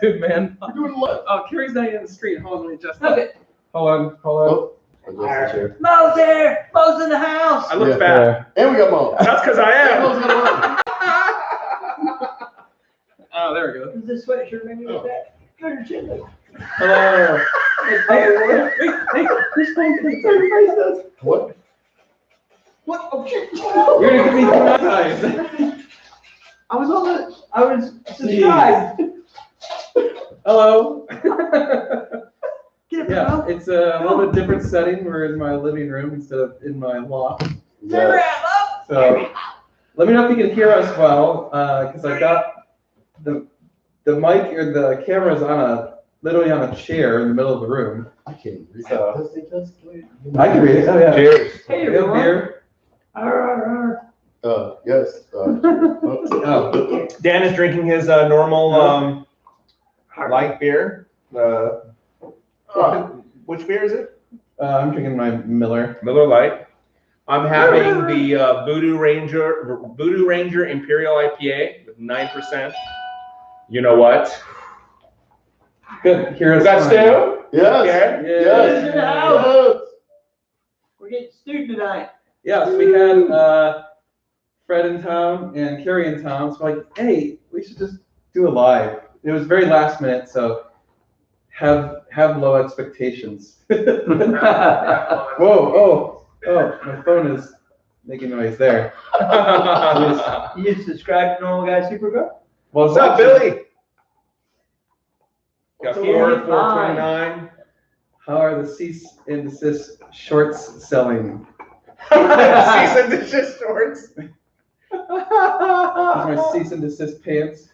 dude, man. We're doing what? Oh, Carrie's not in the street. Hold on, let me adjust Okay. that. Hold on. Oh, adjust the chair. Mo's there. Mo's in the house. I look fat. And we got Mo. That's because I And Mo's am. got Oh, there we go. Is this sweatshirt maybe like that? Turn your chin up. Hello. Hey, who's phone can a What? What? Oh shit! You're gonna give me two eyes. I was on the. I was subscribed. Hello. Get up, Yeah, Mo. it's a little bit different setting. We're in my living room instead of in my loft. Turn around, Mo. So let me know if you can hear us well, because I've got the mic or the camera's literally on a chair in the middle of the room. I can't read. So- That. I can read it. Oh yeah. Cheers. Hey, Good everyone. beer. Yes. Oh. Dan is drinking his normal light beer. Which beer is it? I'm drinking my Miller. Miller Lite. I'm having the Voodoo Ranger Imperial IPA with 9%. You know what? Good. Here Is is that mine. Stu? Yes. Yeah. Yes. In the house. Yes. We're getting stewed tonight. Yeah, so we had Fred in town and Carrie in town. So we're like, hey, we should just do a live. It was very last minute, so have low expectations. Whoa, my phone is making noise there. You subscribe to Normal Guy Supergirl? Well, What's up, Billy? Got So 429. How are the cease and desist shorts selling? Cease and desist shorts. These are my cease and desist pants.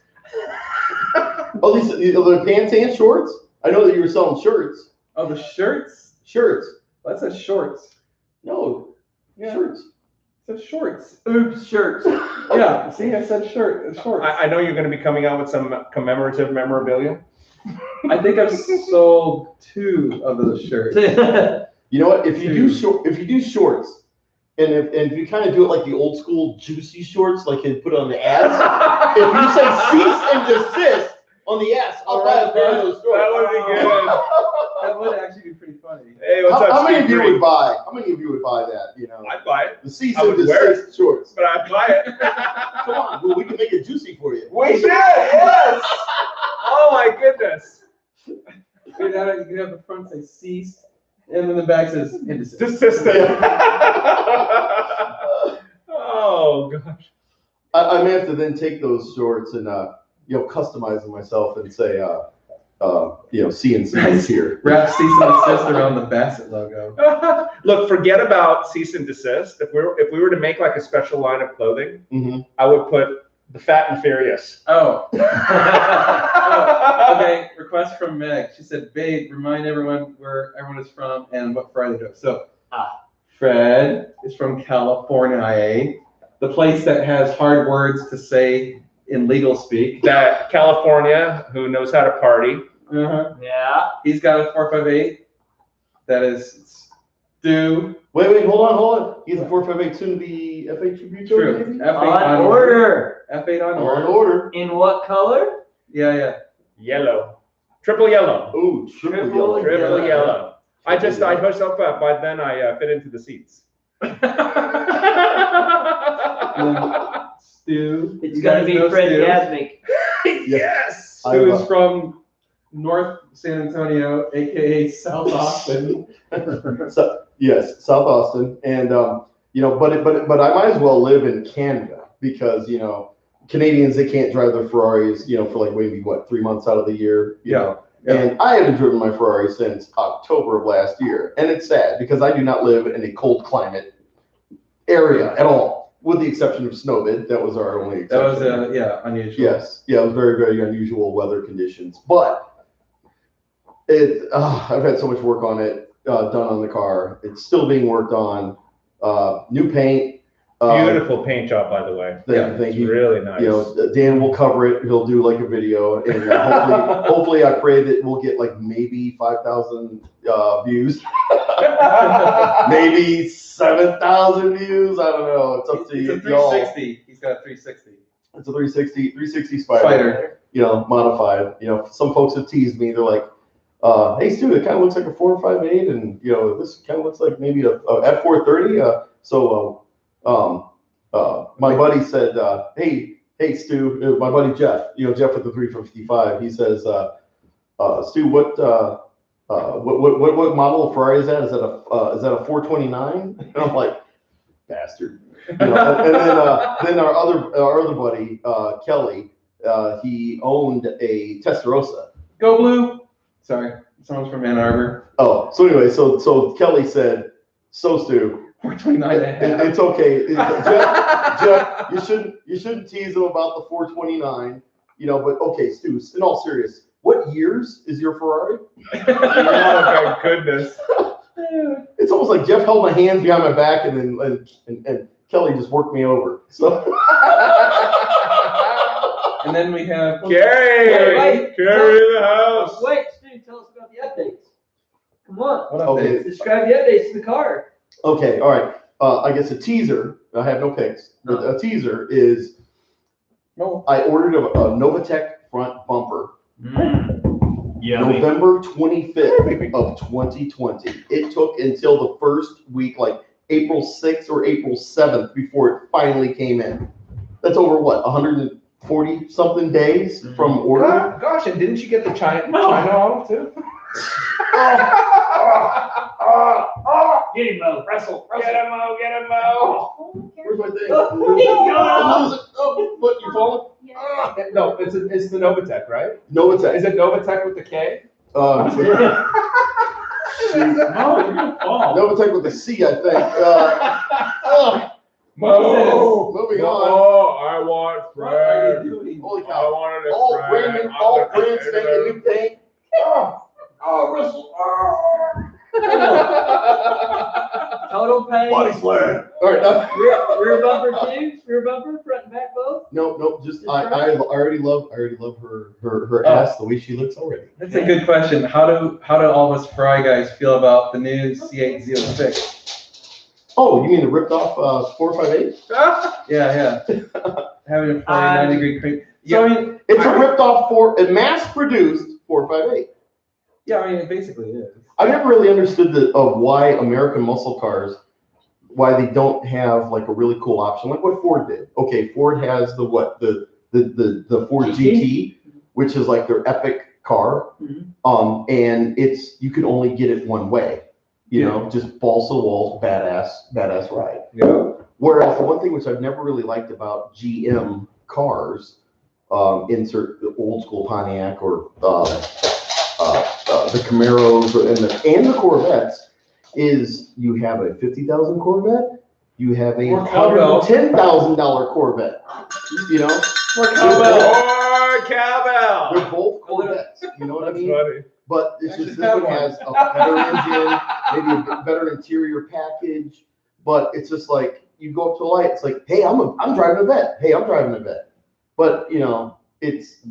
Oh, these are the pants and shorts? I know that you were selling shirts. Oh, the shirts? Shirts. That says shorts. No. Yeah. Shirts. It says shorts. Oops, shirts. Yeah, see, I said shorts. I know you're going to be coming out with some commemorative memorabilia. I think I've sold 2 of those shirts. You know what? If you do shorts, and if you kind of do it like the old school juicy shorts, like you put on the ads, if you say cease and desist on the ads, I'll buy a pair of those shorts. That would be good. That would actually be pretty funny. Hey, what's up, How many Steve of you Green? would buy? How many of you would buy that? You know, I'd buy it, the cease I and would wear desist shorts. but I'd buy it. Come on, well, we can make it juicy for you. We should, yes. Oh my goodness. You can have the front say cease, and then the back says indecisive. Desisted. Oh gosh. I may have to then take those shorts and customize them myself and say CNC is here. Wrap cease and desist around the Bassett logo. Look, forget about cease and desist. If we were to make like a special line of clothing, Mm-hmm. I would put the Fat and Furious. Oh. Okay, request from Meg. She said, babe, remind everyone where everyone is from and what Friday does. So, Fred is from California, the place that has hard words to say in legal speak. That California, who knows how to party. Uh-huh. Yeah. He's got a 458. That is Stu. Wait, hold on. He's a 458 soon to be FA tribute. True. Maybe? F8 On order. F8 on On order. order. In what color? Yeah. Yellow. Triple yellow. Ooh, triple yellow. Triple Yellow. yellow. I pushed up, by then I fit into the seats. Stu. It's You gonna guys be know Fred Stu. Gasmick. Yes. Stu is from North San Antonio, aka South Austin. So, yes, South Austin, and but I might as well live in Canada because Canadians, they can't drive their Ferraris for like maybe 3 months out of the year. You know? And I haven't driven my Ferrari since October of last year, and it's sad because I do not live in a cold climate area at all, with the exception of Snowbid. That was our only exception. That was unusual. Yes, it was very, very unusual weather conditions, but I've had so much work on it done on the car. It's still being worked on. New paint. Beautiful paint job, by the way. Thank It's you. really nice. Dan will cover it. He'll do like a video, and hopefully, I pray that we'll get like maybe 5,000 views, maybe 7,000 views. I don't know. It's up to It's you. a 360. He's got a 360. It's a 360 Spider. modified. Some folks have teased me. They're like, hey, Stu, it kind of looks like a 458, and this kind of looks like maybe a F430. My buddy said, hey, Stu, my buddy Jeff, Jeff with the 355. He says, Stu, what model of Ferrari is that? Is that a 429? And I'm like, bastard. And then our other buddy, Kelly, he owned a Testarossa. Go Blue. Sorry, someone's from Ann Arbor. Oh, so anyway, so Kelly said, so Stu, 429. it's okay. Jeff, you shouldn't tease him about the 429. But okay, Stu, in all seriousness, what years is your Ferrari? Oh my goodness. It's almost like Jeff held my hands behind my back, and then Kelly just worked me over. So. And then we have Carrie in the house. Wait, Stu, tell us about the updates. Come on. What updates? Describe the updates to the car. Okay, all right. I guess a teaser. I have no picks. But a teaser is I ordered a Novatec front bumper. November 25th of 2020. It took until the first week, like April 6th or April 7th, before it finally came in. That's over what, 140 something days from order? Gosh, and didn't you get the China model too? Get him, Mo. Wrestle. Get him, Mo. Where's my thing? Oh, What, you falling? No, it's the Novatec, right? Novatec. Is it Novatec with the K? Novatec with a C, I think. Moving on. Oh, I want What are you Fred. doing? Holy I cow. wanted a All Fred. brand spanking new paint. Russell. Total pain. Slam. All right. Rear bumper too? Rear bumper, front and back both? No, just I already love her ass the way she looks already. That's a good question. How do all of us Ferrari guys feel about the new C8 Z06? Oh, you mean the ripped off 458? Yeah. Having a 49-degree crank. So I mean, It's a ripped off a mass produced 458. yeah, I mean, it basically is. I never really understood why American muscle cars, why they don't have like a really cool option, like what Ford did. Okay, Ford has the Ford GT, which is like their epic car. And you can only get it one way. Just balls to the walls, badass ride. Yeah. Whereas the one thing which I've never really liked about GM cars, insert the old school Pontiac or the Camaros and the Corvettes, is you have a $50,000 Corvette, you have a $110,000 Corvette. Or Cowbell. They're both Corvettes. You know what I mean? Funny. But it's just this one has a better engine, maybe a better interior package. But it's just like you go up to a light, it's like, hey, I'm driving a Vet. Hey, I'm driving a Vet. But it's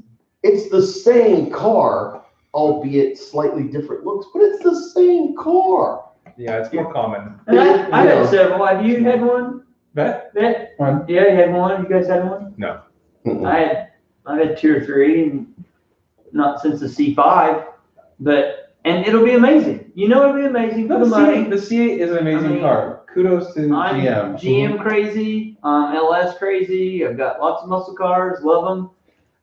the same car, albeit slightly different looks. But it's the same car. Yeah, it's more common. And I've had several. Have you had one? Vet? One. Yeah, you had one. You guys had one? No. I've had 2 or 3, and not since the C5, and it'll be amazing. It'll be amazing for the money. The C8 is an amazing car. Kudos to I'm GM. GM crazy, LS crazy. I've got lots of muscle cars, love them.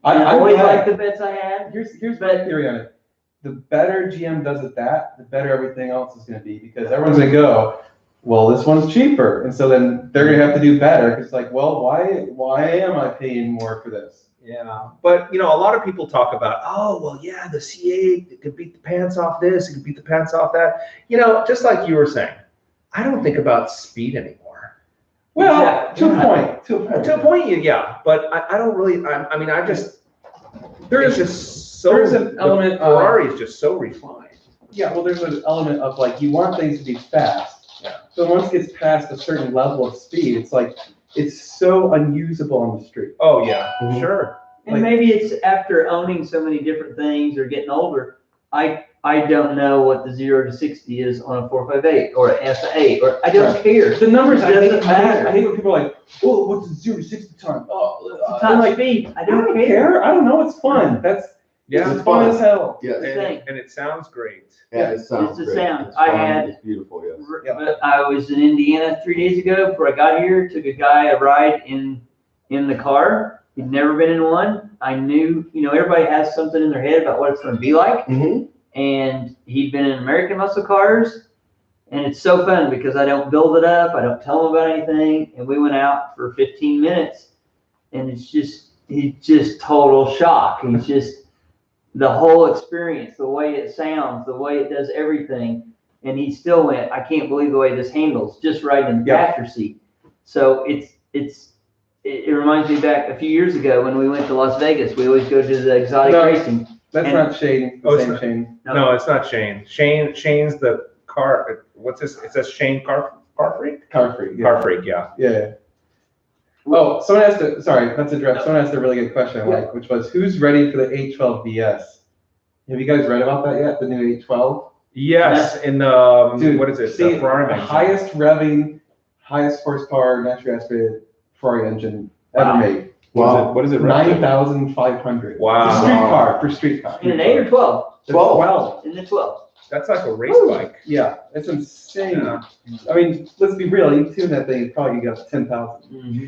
I always like like the bets I had. Here's my theory on it. The better GM does it the better everything else is going to be, because everyone's going to go, well, this one's cheaper. And so then they're going to have to do better. It's like, well, why am I paying more for this? Yeah, but a lot of people talk about, oh, well, yeah, the C8, it could beat the pants off this, it could beat the pants off that. Just like you were saying, I don't think about speed anymore. Well, to a point, yeah, but I don't really. There's an element of Ferrari is just so refined. Yeah, well, there's an element of like you want things to be fast. Yeah. So once it gets past a certain level of speed, it's like it's so unusable on the street. Oh yeah, Mhm. sure. And maybe it's after owning so many different things or getting older, I I don't know what the 0 to 60 is on a 458 or an S8, or I don't care. The numbers, Doesn't matter. I hate when people are like, oh, what's the 0 to 60 time? Oh, It's I'm not like, speed. I I don't don't care. care. I don't know. It's fun. Yeah. It's fun as hell. Yes. And it sounds great. Yeah, it sounds It's the great. sound. It's I fun, had- it's beautiful, yes. Yeah. I was in Indiana 3 days ago before I got here. Took a guy a ride in the car. He'd never been in one. I knew, everybody has something in their head about what it's going to be like. Mm-hmm. And he'd been in American muscle cars. And it's so fun because I don't build it up. I don't tell him about anything. And we went out for 15 minutes and he's just total shock. He's just the whole experience, the way it sounds, the way it does everything. And he still went, I can't believe the way this handles, just riding in the Yeah. passenger seat. So it reminds me back a few years ago when we went to Las Vegas. We always go to the exotic No. racing. That's And- not Shane. Oh, The it's same not. Shane. No, it's not Shane. Shane's the car. What's this? It says Shane Car Freak. Car Freak. Yeah. Car Freak, yeah. Yeah. Oh, someone asked a, sorry, that's a draft. Someone asked a really good question I like, which was, who's ready for the 812 BS? Have you guys read about that yet? The new 812? Yes, in the Dude, what is it? See, The Ferrari the engine. highest revving, highest horsepower, naturally aspirated Ferrari engine ever Wow. made. Wow. What is it? What is it? 9,500. Wow. For street car, for street car. In an 8 or 12? 12. In the 12. That's like a race bike. Yeah, it's insane. Yeah. I mean, let's be real, you tune that thing, you probably get up to 10,000. Mm-hmm.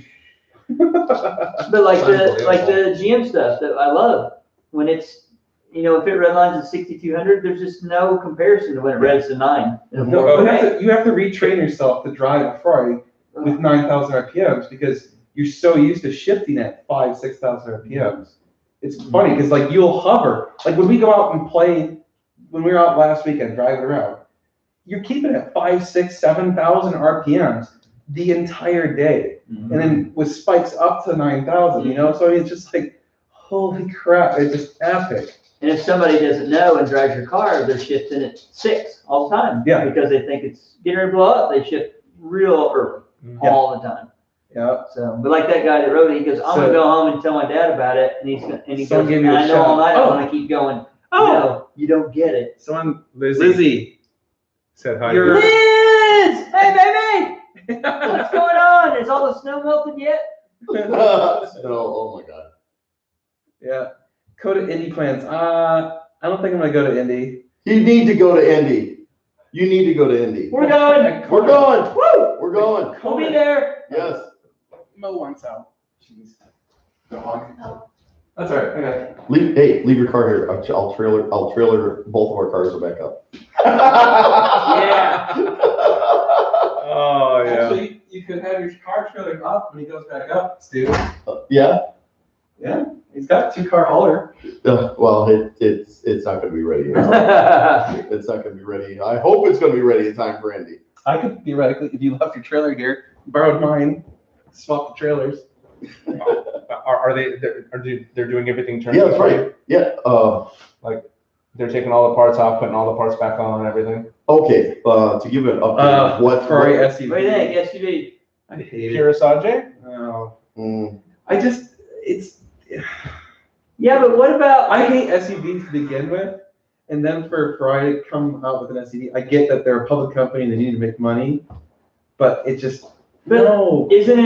But like the GM stuff that I love, when it's, if it redlines at 6,200, there's just no comparison to when it reds to 9. No, you have to retrain yourself to drive a Ferrari with 9,000 RPMs because you're so used to shifting at 5,000, 6,000 RPMs. It's funny because like you'll hover. Like when we go out and play, when we were out last weekend driving around, you're keeping it at 5,000, 6,000, 7,000 RPMs the entire day. Mhm. And then with spikes up to 9,000, So it's just like, holy crap, it's just epic. And if somebody doesn't know and drives your car, they're shifting at 6 all the time. Yeah. Because they think it's getting ready to blow up. They shift real early Yeah. all the time. Yeah. So, but like that guy that wrote it, he goes, I'm gonna So- go home and tell my dad about it. And he Someone goes, gave you and a I know all shout. night I Oh. want to keep going. Oh. No, you don't get it. Someone, Lizzie said hi. You're- Liz! Hey, baby! What's going on? Is all the snow melted yet? No, oh my God. Yeah. Coda Indy plans. I don't think I'm gonna go to Indy. You need to go to Indy. You need to go to Indy. We're going. We're going. Woo! We're going. We'll be there. Yes. Mo wants out. Jeez. Dog. That's all right. Okay. Leave your car here. I'll trailer both of our cars will back up. Yeah. Oh yeah. Actually, you could have your car trailer up when he goes back up, Stu. Yeah. Yeah. He's got 2-car hauler. Well, it's not going to be ready. It's not going to be ready. I hope it's going to be ready in time for Indy. I could theoretically, if you left your trailer here, borrowed mine, swap the trailers. Are they? They're doing everything turnkey? Yeah, that's right. Yeah. They're taking all the parts off, putting all the parts back on and everything. Okay. To give an update, what Ferrari SUV. What do you think, SUV? I hate it. Purisage? Oh. Mm, It's. Yeah, but what about? I hate SUVs to begin with, and then for Ferrari to come out with an SUV, I get that they're a public company and they need to make money, but it just But no. Isn't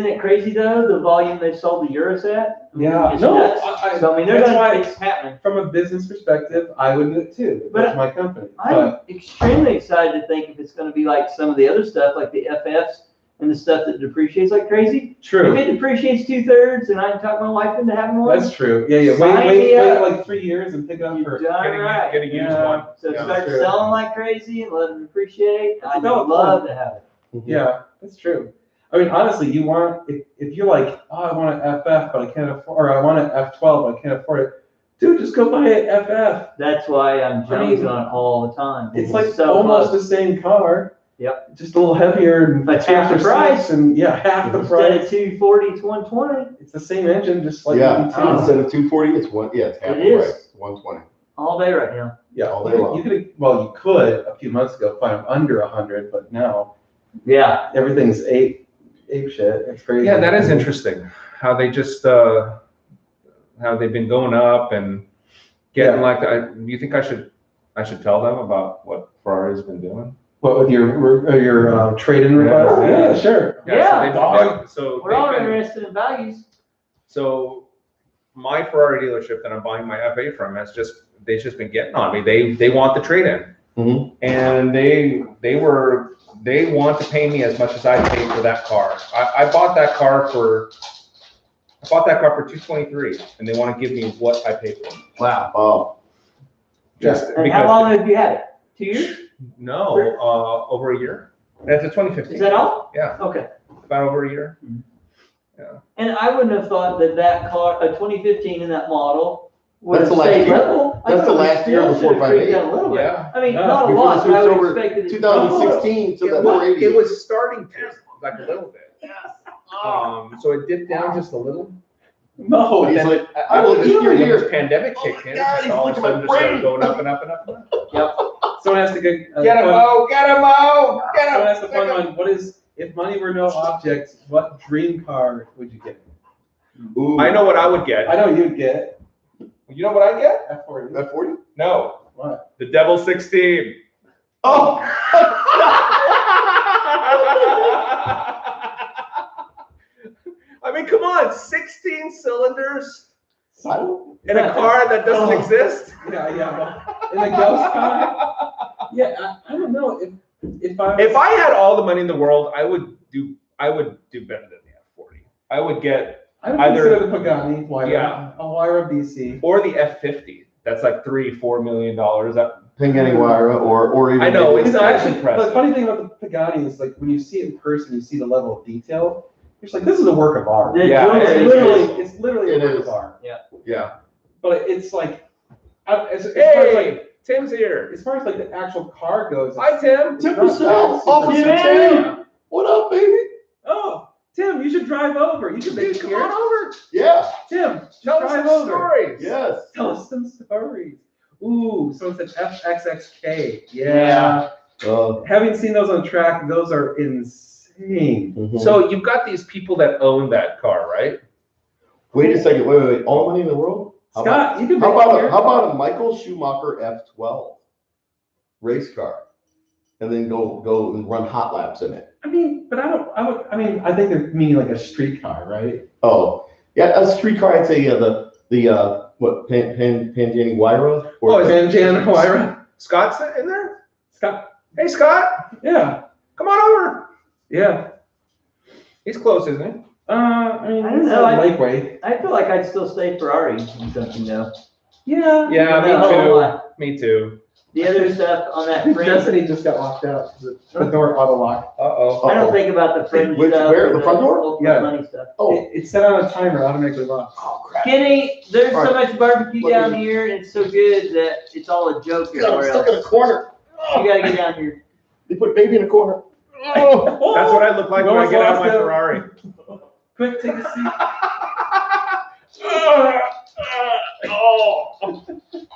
it crazy though, the volume they sold the Euros at? I mean, Yeah, it's no, nuts. I- So I mean, that's why- it's happening. From a business perspective, I would do it too. If But that's my company. I'm But extremely excited to think if it's going to be like some of the other stuff, like the FFs and the stuff that depreciates like crazy. true. If it depreciates 2/3, and I can talk my wife into having one, That's true. Yeah, yeah. Sign me Wait up. like 3 years and pick it up for. you're done right. Get a used Yeah. one. So Yeah. start true. selling like crazy and let them depreciate. That's I a valid love to have it. Yeah, that's true. I mean, honestly, you want if you're like, oh, I want an FF, but I can't afford, or I want an F12, but I can't afford it. Dude, just go buy an FF. That's why I'm I mean, jonesing on it all the time. It's like so almost close. the same car. Yep. Just a little heavier and But half the faster price. seats and yeah, half the Instead of price. 240, it's 120 It's the same engine, just like yeah. EV2. Instead of 240, it's one. Yeah, it's half It the is. price. 120. all day right now. Yeah, all day long. you could you could a few months ago find them under 100, but now Yeah. everything's ape shit. It's crazy. Yeah, that is interesting. How they just how they've been going up and getting Yeah. like. Do you think I should I should tell them about what Ferrari's been doing. What with your trade-in request? Yeah. Yeah, sure. Yeah. So We're all they've been- interested in values. So my Ferrari dealership that I'm buying my F8 from they've just been getting on me. They want the trade-in. Mhm. And they want to pay me as much as I paid for that car. I bought that car for $223, and they want to give me what I paid for it. Wow. Wow. Just And how long have you had it? 2 years? No, over a year. That's a 2015. Is that all? Yeah, Okay. about over a year. And I wouldn't have thought that car, a 2015 in that model, would That's have the last stayed year. level. I That's thought the it last year of the still should have creeped 458. down a little bit. Yeah. I mean, Yeah. not a Before lot, it but I switched would over expect it to. 2016 to that Well, 480. it was starting to, like a little bit. So it dipped down just a little. No, But he's then- like, I will eat your When ear. this pandemic Oh kicked my in, God, he's all of a looking at sudden my just started brain. going up and up and up and up. someone asked a good. Get him out! Get him out! Get Someone him! asked a fun one. What is, if money were no object, what dream car would you get? Ooh. I know what I would get. I know you'd get You know what I get? F40. That 40? No, What? the Devil 16. Oh! I mean, come on, 16 cylinders So? in a car that doesn't Oh. exist? Yeah, yeah. Well, in a ghost car? Yeah, I don't know. If I was, If I had all the money in the world, I would do better than the F40. I would get I would either- consider the Pagani Huayra, Yeah. a Huayra BC. or the F50. That's like $3-4 million. That Pingani Huayra or even. I know, maybe- it's Because actually, impressive. the funny thing about the Pagani is like when you see it in person, you see the level of detail. You're just like, this is a work of art. Yeah, It's it is. literally a It work is. of art. Yeah. But it's like, as far as like, hey, Tim's here. as far as like the actual car goes. Hi, Tim. Tim Purcell, Officer Tim. What up, baby? Oh, Tim, you should drive over. You should make Dude, it come here. on over. Yeah. Tim, Tell us drive some over. stories. Yes. Tell us some stories. Ooh, so it's an FXXK. Yeah. Having seen those on track, those are insane. Mhm. So you've got these people that own that car, right? Wait a second. Wait. All money in the world? How about, Scott, you can how make it about here. a Michael Schumacher F12 race car, and then go and run hot laps in it? I mean, but I think they're meaning like a street car, right? Oh, yeah, a street car. I'd say the what Pangani Huayra? Oh, is Jan Huayra? Scott's in there? Scott, Hey, Scott, yeah, come on over. yeah. He's close, isn't he? I mean, I don't it's know, not I- lightweight. I feel like I'd still stay Ferrari in something though. Yeah. Yeah, me too. Me too. The other stuff on that fringe, Destiny just got locked out. The door auto lock. Uh-oh. I don't think about the fringe Which- stuff. where, or the front door? ultimate Yeah. money stuff. Oh, It's set on a timer, automatically locks. oh crap! Kenny, there's All so right. much barbecue Let down me- here, and it's so good that it's all a joke God, I'm everywhere stuck in else. a corner. You gotta get down here. They put baby in a corner. That's what I look like No when I one's get out of lost my him. Ferrari. Quick, take a seat. Oh,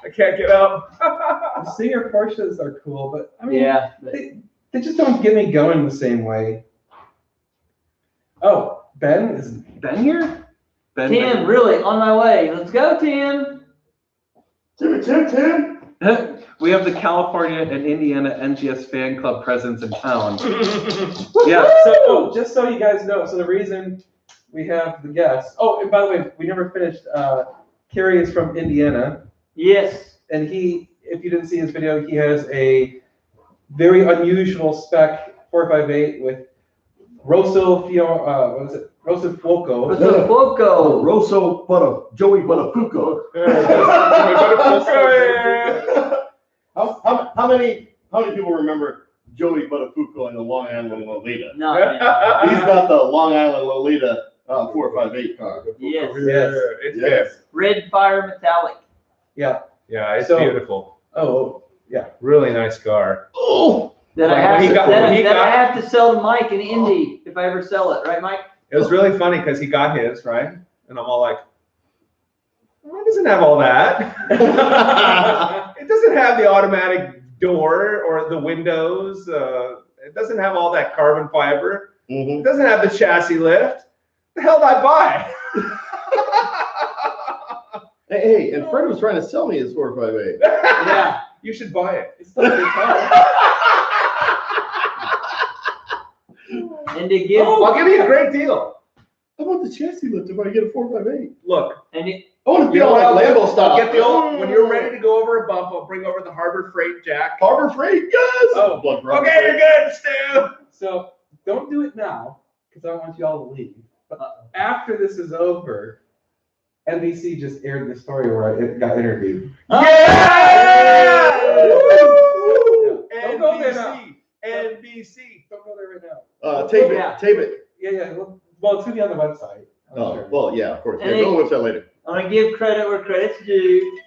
I can't get up. The Singer Porsches are cool, but I mean, Yeah. but- they just don't get me going the same way. Oh, Ben? Is Ben here? Ben. Tim, really, on my way. Let's go, Tim. Tim. We have the California and Indiana NGS fan club presence in town. Yeah, so just so you guys know, so the reason we have the guests. Oh, and by the way, we never finished. Kerry is from Indiana, Yes. and if you didn't see his video, he has a very unusual spec 458 with Rosso Fuoco. What's up, Foco? Rosso Joey Buttafuoco. How many people remember Joey Buttafuoco and the Long Island Lolita? No, He's got the Long Island Lolita 458 car. Yes. Yes. It's Yes. good. Red Fire Metallic. Yeah. Yeah, it's So- beautiful. Oh, Really nice car. Oh, That I When have he to, got- that, when he that I got- have to sell to Mike in Indy if I ever sell it, right, Mike? It was really funny because he got his, right? And I'm all like, well, it doesn't have all that. It doesn't have the automatic door or the windows. It doesn't have all that carbon fiber. Mhm. It doesn't have the chassis lift. The hell did I buy? Hey, and Fred was trying to sell me his 458. Yeah. You should buy it. It's not a good car. And to give, I'll give you a great deal. I want the chassis lift if I get a 4x8. Look, and it, I want to be you know on what like I'll do? Lambo I'll style. get the old, when you're ready to go over a bump, I'll bring over the Harbor Freight Jack. Harbor Freight, yes. Oh, Blood Harbor Okay, Freight. you're good, Stu. So don't do it now, because I want you all to leave. But after this is over, NBC just aired the story where I got interviewed. Yeah! Woo! Don't go there now. NBC. Don't go there right now. Tape Yeah. it. Tape it. Yeah. Well, it's gonna be on the website. I'm Oh, sure. well, yeah, of course. Yeah, And go with that later. I'm gonna give credit where credit's due.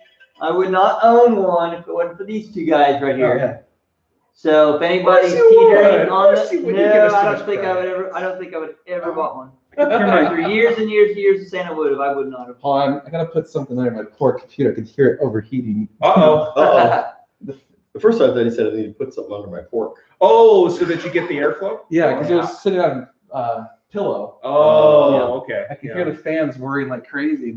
I would not own one if it wasn't for these two guys right Oh, here. yeah. So if anybody's Of course you would. teetering Of on course it, you would. You give us no, too I much don't think I credit. would ever. I don't think I would ever bought one. I can hear my- After years and years and years of saying I would have, I would not have. Hold on, I gotta put something there in my poor computer. I can hear it overheating. Uh-oh. Uh-oh. The first time I thought he said I need to put something under my pork. Oh, so that you get the airflow? Yeah, because it was sitting on pillow. Oh, okay. I can hear the fans whirring like crazy.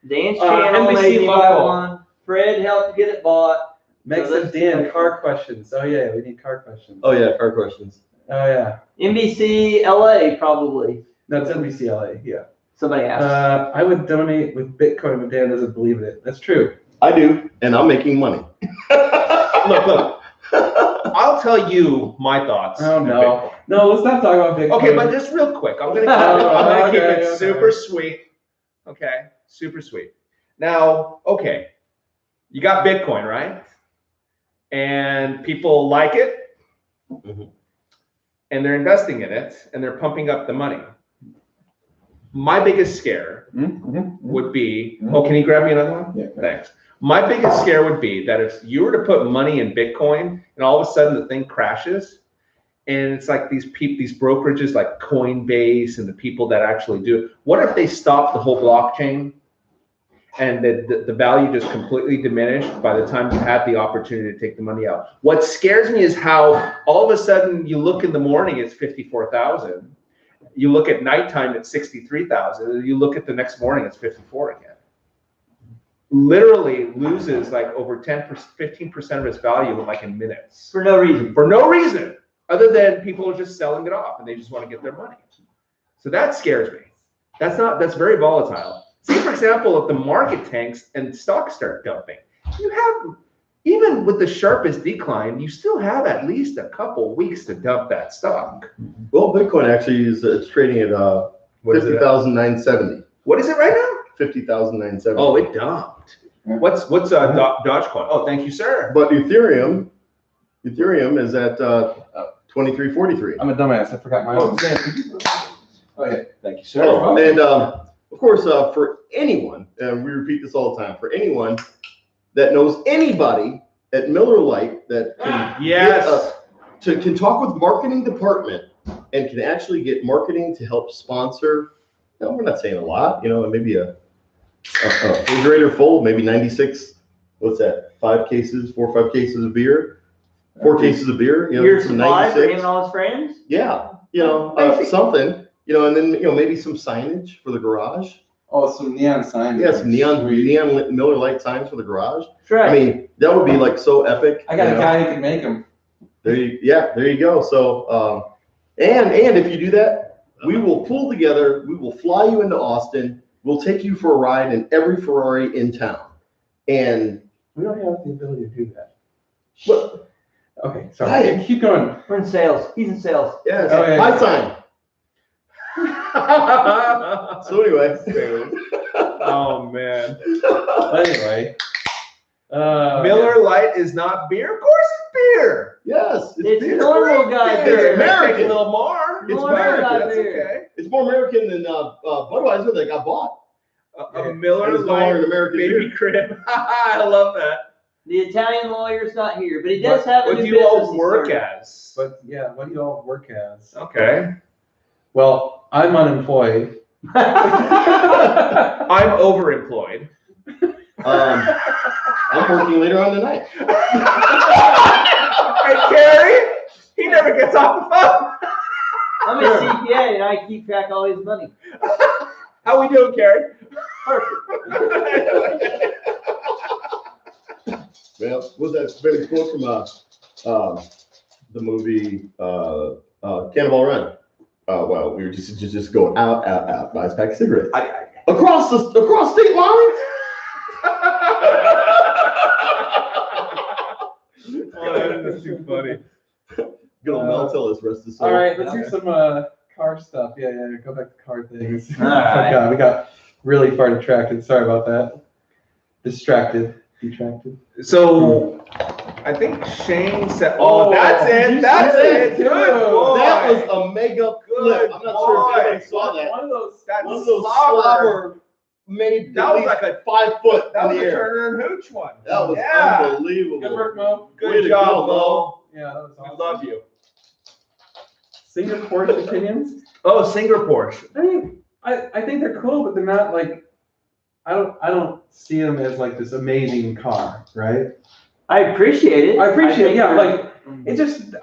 Dan's channel NBC made me buy local. one. Fred helped get it bought. Meg So said, that's- Dan, car questions. Oh yeah, we need car questions. Oh, yeah, car questions. Oh yeah. NBC LA probably. No, it's NBC LA. Yeah. Somebody asked. I would donate with Bitcoin, but Dan doesn't believe in it. That's true. I do, and I'm making money. Look. I'll tell you my thoughts. Oh on no, Bitcoin. no, let's not talk about Bitcoin. Okay, but just real quick, I'm gonna keep Okay, it okay. super sweet. Okay, super sweet. Now, okay, you got Bitcoin, right? And people like it, Mhm. and they're investing in it, and they're pumping up the money. My biggest scare would be, oh, can you grab me another one? Yeah. Thanks. My biggest scare would be that if you were to put money in Bitcoin and all of a sudden the thing crashes, and it's like these brokerages like Coinbase and the people that actually do it, what if they stop the whole blockchain and the value just completely diminished by the time you had the opportunity to take the money out? What scares me is how all of a sudden you look in the morning, it's 54,000. You look at nighttime, it's 63,000. You look at the next morning, it's 54 again. Literally loses like over 10%, 15% of its value in like in minutes. For no reason. For no reason other than people are just selling it off and they just want to get their money. So that scares me. That's very volatile. Say for example, if the market tanks and stocks start dumping, you have, even with the sharpest decline, you still have at least a couple weeks to dump that stock. Well, Bitcoin actually is it's trading at What is it at? 50,970. What is it right now? 50,970. Oh, it dumped. What's Dogecoin? Oh, thank you, sir. But Ethereum is at 2343. I'm a dumbass. I forgot my own. Oh yeah. Thank you, sir. Oh, and of course, for anyone, and we repeat this all the time, for anyone that knows anybody at Miller Lite that can Yes. can talk with marketing department and can actually get marketing to help sponsor. No, we're not saying a lot, maybe a refrigerator full, maybe 96. What's that? 4 or 5 cases of beer, 4 cases of beer. Years some supply for 96. him and all his friends. Yeah, something, and then maybe some signage for the garage. Oh, some neon signs. Yes, neon Miller Lite signs for the garage. That's right. I mean, that would be like so epic. I got a guy who can make them. There you go. So, and if you do that, we will pull together. We will fly you into Austin. We'll take you for a ride in every Ferrari in town. And We don't have the ability to do that. what? Okay, sorry. Hey. Keep going. We're in sales. He's in sales. Yes, Oh, yeah. high sign. So anyway, Oh man. Anyway. Miller Lite is not beer? Of course it's beer. yes, It's beer. normal guy It's beer. American. Take a little more. It's Normal American. guy That's beer. okay. It's more American than Budweiser that got bought. A Miller It's no longer an Lite American baby beer. crib. I love that. The Italian lawyer's not here, but he does have a What new do you all business he work started. as? But yeah, what do you all work as? Okay. Well, I'm unemployed. I'm overemployed. I'm working later on tonight. Hey, Carrie, he never gets off the phone. I'm a CPA and I keep track of all his money. How we doing, Carrie? Perfect. Well, was that very quote from the movie Cannonball Run? Well, we were just going out, buys a pack of cigarettes. Across state lines. Oh, that is too funny. Good old Mel Tillis, rest his soul. All right, let's do some car stuff. Yeah, go back to car things. All right. God, we got really far detracted. Sorry about that. Detracted. So, I think Shane said, Oh, that's did you it. That's see it. that? Good Dude, boy. That was a mega flip. I'm not sure if anybody saw that. One of those. That One of those slobber. slobber made That at was least like a 5 foot That in was the a air. Turner and Hooch one. That was Yeah. unbelievable. Good work, Mo. Way Good to job, go, Mo. Yeah, that was We awesome. love you. Singer Porsche opinions. Oh, Singer Porsche. I mean, I think they're cool, but they're not like. I don't see them as like this amazing car, right? I appreciate it. I appreciate it. Yeah, think like it just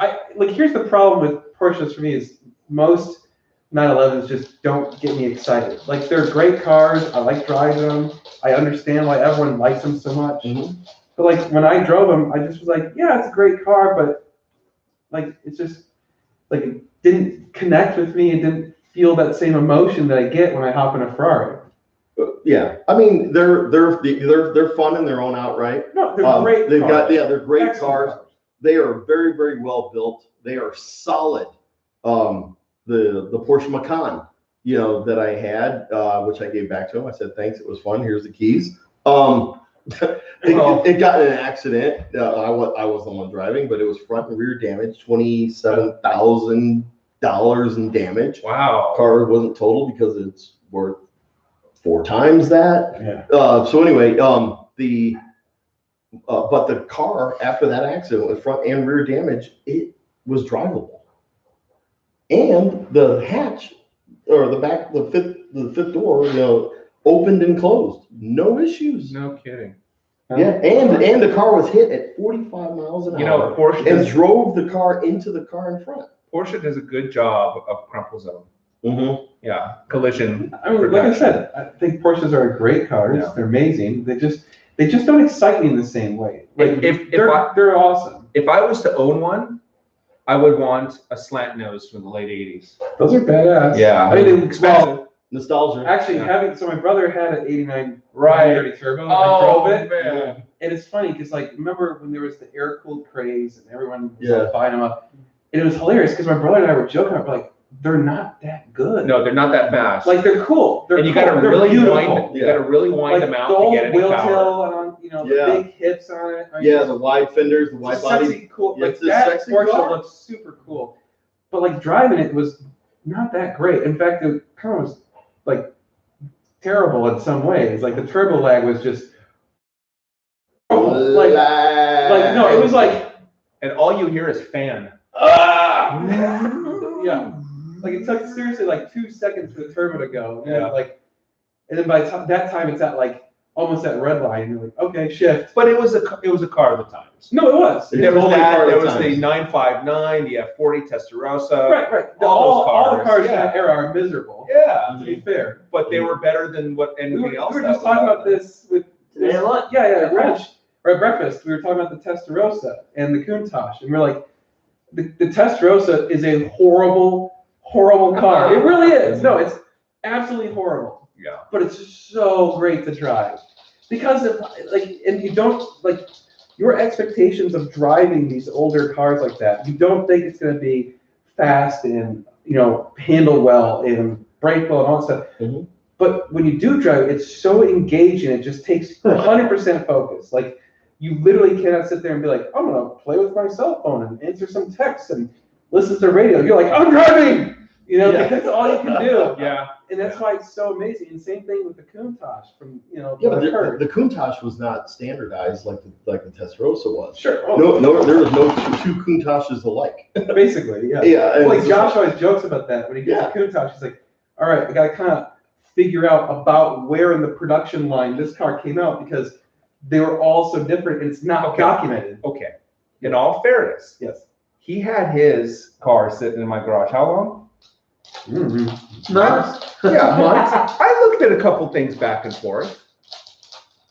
here's the problem with Porsches for me is most 911s just don't get me excited. Like they're great cars. I like driving them. I understand why everyone likes them so much. Mhm. But like when I drove them, I just was like, yeah, it's a great car, but like it's just like it didn't connect with me. It didn't feel that same emotion that I get when I hop in a Ferrari. Yeah, I mean they're fun in their own outright. No, they're great. They've cars. they're great Excellent cars. They are very, very well built. They are solid. The Porsche Macan, that I had, which I gave back to him. I said, thanks, it was fun. Here's the keys. It got in an accident. I was the one driving, but it was front and rear damage, $27,000 in damage. Wow. Car wasn't total because it's worth 4 times that. Yeah. So anyway, but the car after that accident with front and rear damage, it was drivable. And the hatch or the back, the fifth door, opened and closed. No issues. No kidding. Yeah, and the car was hit at 45 miles an hour. Porsche and does, drove the car into the car in front. Porsche does a good job of crumple zone. Mm-hmm. Yeah, collision. I mean, like I said, I think Porsches are great cars. Yeah. They're amazing. They just don't excite me in the same way. Like they're awesome. If I was to own one, I would want a slant nose from the late 80s. Those are badass. Yeah. I mean, Expensive. Nostalgia. actually, Yeah. so my brother had an '89 Right. 930 Turbo. I Oh, drove it. man. And it's funny because remember when there was the air cooled craze and everyone was Yeah. buying them up, and it was hilarious because my brother and I were joking about like they're not that good. No, they're not that fast. Like they're cool. They're and you cool. gotta They're really beautiful. wind. You gotta really wind them out the to old get any wheel power. tail on, the Yeah. big hips on it. I mean, Yeah, the wide fenders, the it's wide a body. sexy, cool. Yeah, Like it's a that sexy Porsche car. looks super cool, but like driving it was not that great. In fact, it kind of was like terrible in some ways. Like the turbo lag was just like no, it was like And all you hear is fan. yeah, like it took seriously like 2 seconds for the turbo to go. And Yeah. and then by that time it's at like almost that red line. You're like, okay, shift. But it was a car of the times. No, it was. It's There was totally that. car of There the was the times. 959, the F40 Testarossa. Right. all those All the cars in cars, that era are miserable. Yeah, To be fair. but they were better than what We anything were, else. we were that just was talking out about there. this with Today at lunch. Yeah, at lunch or at breakfast. We were talking about the Testarossa and the Countach, and we're like, the Testarossa is a horrible car. It really is. No, it's absolutely horrible. Yeah. But it's so great to drive because of and you don't your expectations of driving these older cars like that. You don't think it's going to be fast and handle well and brake well and all that stuff. Mhm. But when you do drive, it's so engaging. It just takes 100% focus. Like you literally cannot sit there and be like, I'm gonna play with my cell phone and answer some texts and listen to the radio. You're like, I'm driving. Yeah. That's all you can do. Yeah. And that's why it's so amazing. And same thing with the Countach from Yeah, but the Curve. the Countach was not standardized like the Testarossa was. Sure. No, there was no two Countaches alike. Basically, yeah. Yeah, and Like it's Josh always jokes about that when he gets a Countach. He's like, all right, I gotta kind of figure out about where in the production line this car came out because they were all so different. And it's not Okay. documented. Okay. In all fairness, Yes. he had his car sitting in my garage. How long? Mm-hmm. Months. Yeah, months. I looked at a couple things back and forth.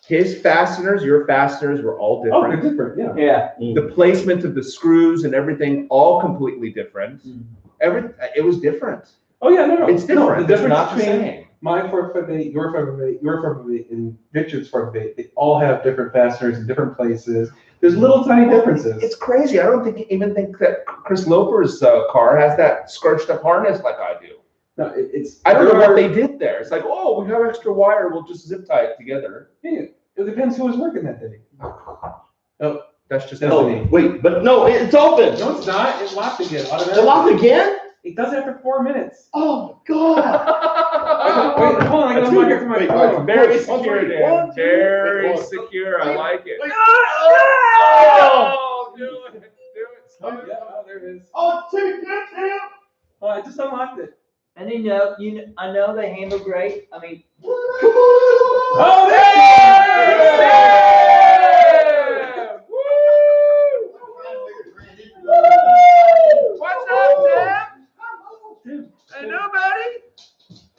his fasteners, your fasteners were all Oh, they're different. different, yeah. Yeah. The placement of the screws and everything, all completely different. It was different. Oh, yeah, no. It's different. No, the It's difference not the between same. my 458, your 458, your 458, and Richard's 458, they all have different fasteners in different places. There's little tiny differences. It's crazy. I don't even think that Chris Loper's car has that scrunched up harness like I do. No, it's. I don't know what they did there. It's like, oh, we have extra wire. We'll just zip tie it together. Hey, it depends who was working that day. Oh, That's just That's Oh, me. wait, but no, it's open. no, it's not. It's locked again. It's Automatically. locked again? It does it after 4 minutes. Oh, God. Wait, hold on. I gotta log into my Wait, phone. Very One, secure, three, Dan. one, two, Very wait, one. secure. I like it. Wait. Oh, do it. Do it. Oh, yeah, there it is. Oh, take that down. Oh, I just unlocked it. And I know they handle great. I mean, Oh, there it is! What's up, Sam? Dude, Hey, nobody.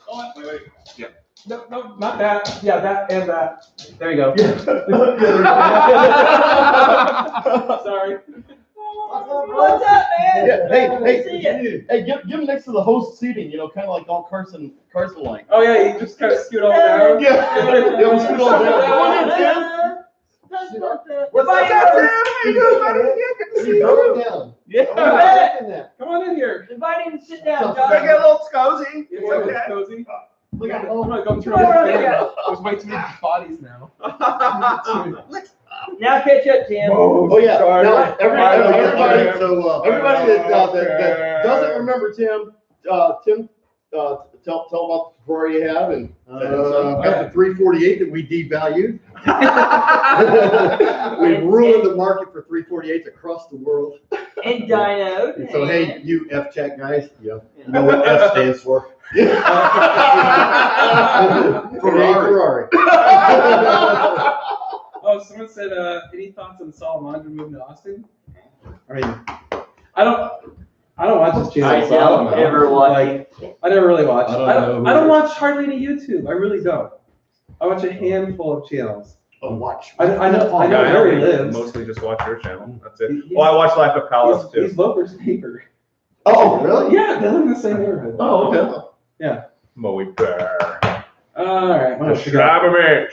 oh, wait. Yeah. No, not that. Yeah, that and that. There you go. Sorry. what's up, man? Yeah, hey, See ya. hey, give him next to the host seating, kind of like all Carson like. Oh, yeah, you just kind of scoot all down. Yeah, scoot all down. Come on in, Tim. What's up, Sam? How you doing, buddy? Yeah, good to see you. Down. Yeah. Come on in here. Invite him to sit down, Can I John. get a little cozy? It's okay. Cozy. Look at Oh my God, turn Come on, on the yeah. fan. There's way too many bodies now. Now catch up, Tim. Oh yeah. Sorry. Now, everybody, So, everybody that doesn't remember Tim, tell about the Ferrari you have, and got the 348 that we devalued. We've ruined the market for 348s across the world. And Dino. And so hey, you F-Chat guys, you know what F stands for. Ferrari. Oh, someone said, any thoughts on Salamandra moving to Austin? I mean, I don't watch this channel. I so don't know. ever watch Like, I never really watch. I don't I know don't, who I don't it is. watch hardly any YouTube. I really don't. I watch a handful of channels. watch. I know Yeah, where he only lives. Mostly just watch your channel. That's it. He- Well, I watch Life of Palace too. He's Loper's neighbor. Oh, really? Yeah, they live in the same neighborhood. Oh, okay. Moe Bear. All right. What else we got? Grab a mate.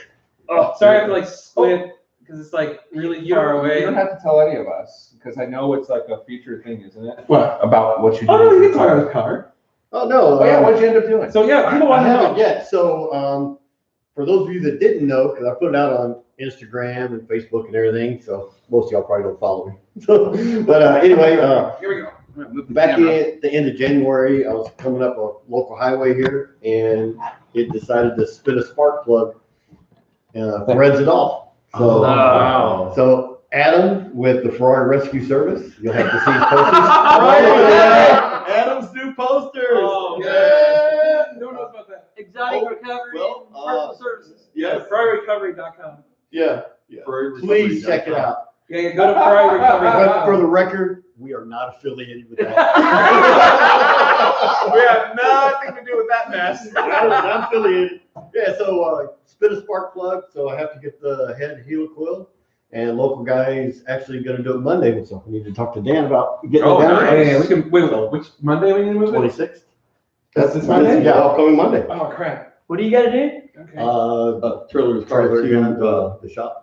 Oh, sorry, I have to like split because it's like really far away. You don't have to tell any of us because I know it's like a feature thing, isn't it? What? About what you do. Oh no, you can talk about the car. Oh no. Oh yeah, what'd you end up doing? So yeah, people I want to haven't know. yet. So, for those of you that didn't know, because I put it out on Instagram and Facebook and everything, so most of y'all probably don't follow me. But anyway, Here we go. I'm gonna move the back camera. at the end of January, I was coming up a local highway here, and it decided to spin a spark plug, threads it off. So, Wow. so Adam with the Ferrari Rescue Service, you'll have to see his posters. Right. Adam's new posters. Oh, yeah. No one knows about that. Exotic Oh, Recovery well, and Personal Services. Yes. FerrariRecovery.com. Yeah. Please check it out. Yeah, you go to FerrariRecovery.com. But for the record, we are not affiliated with that. We have nothing to do with that mess. Not affiliated. Yeah, so spin a spark plug. So I have to get the head helicoil, and local guy is actually going to do it Monday. So we need to talk to Dan about getting Oh, it down. nice. Hey, we can wait. Which Monday we need to move it? 26th. That's this Monday? Yeah, upcoming Monday. Oh crap. What do you got to do? Okay. Trailer's Trailer to the shop.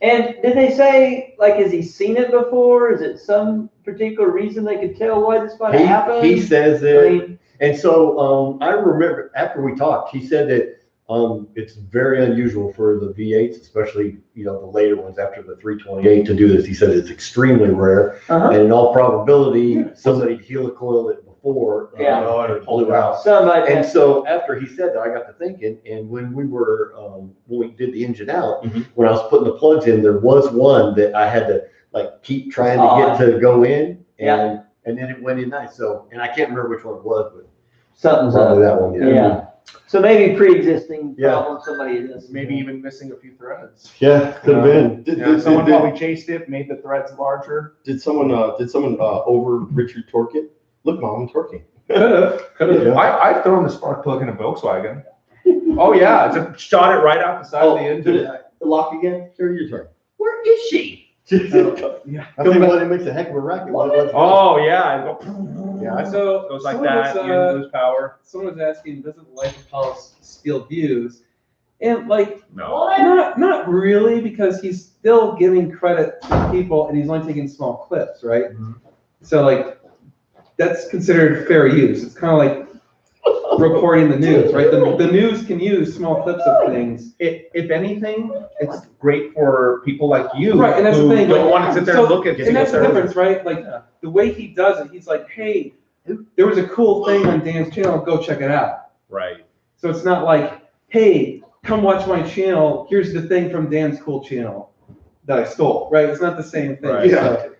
And did they say, like, has he seen it before? Is it some particular reason they could tell why this might happen? He says I that. mean, And so I remember after we talked, he said that it's very unusual for the V8s, especially the later ones after the 328 to do this. He said it's extremely rare, and in all probability, somebody helicoiled it before and it blew out. somebody. And so after he said that, I got to thinking, and when we were when we did the engine out, when I was putting the plugs in, there was one that I had to like keep trying to get to go in, and then it went in nice. So, and I can't remember which one it was, but Something's probably up. that one. Yeah. So maybe pre-existing Yeah. problem somebody has. Maybe even missing a few threads. Yeah, could have been. Someone probably chased it, made the threads larger. Did someone over Richard torque it? Look, Mom, I'm torquing. Could have. Yeah. I've thrown the spark plug in a Volkswagen. Oh yeah, just shot it right out the side of the engine. did it lock again? Sure, your turn. Where is she? Yeah. I think what it makes a heck of a racket. Oh yeah, it go, Yeah, So goes like someone that. was, You lose power. someone was asking, doesn't Life Apollo steal views? And like, No. not really, because he's still giving credit to people and he's only taking small clips, right? Mhm. So like, that's considered fair use. It's kind of like reporting the news, right? The news can use small clips of things. If anything, it's great for people like you Right, and that's the who thing, don't like, want to sit there so- and look at. And that's the things. difference, right? Like, the way he does it, he's like, hey, there was a cool thing on Dan's channel, go check it out. Right. So it's not like, hey, come watch my channel, here's the thing from Dan's cool channel that I stole, right? It's not the same thing. Right. So,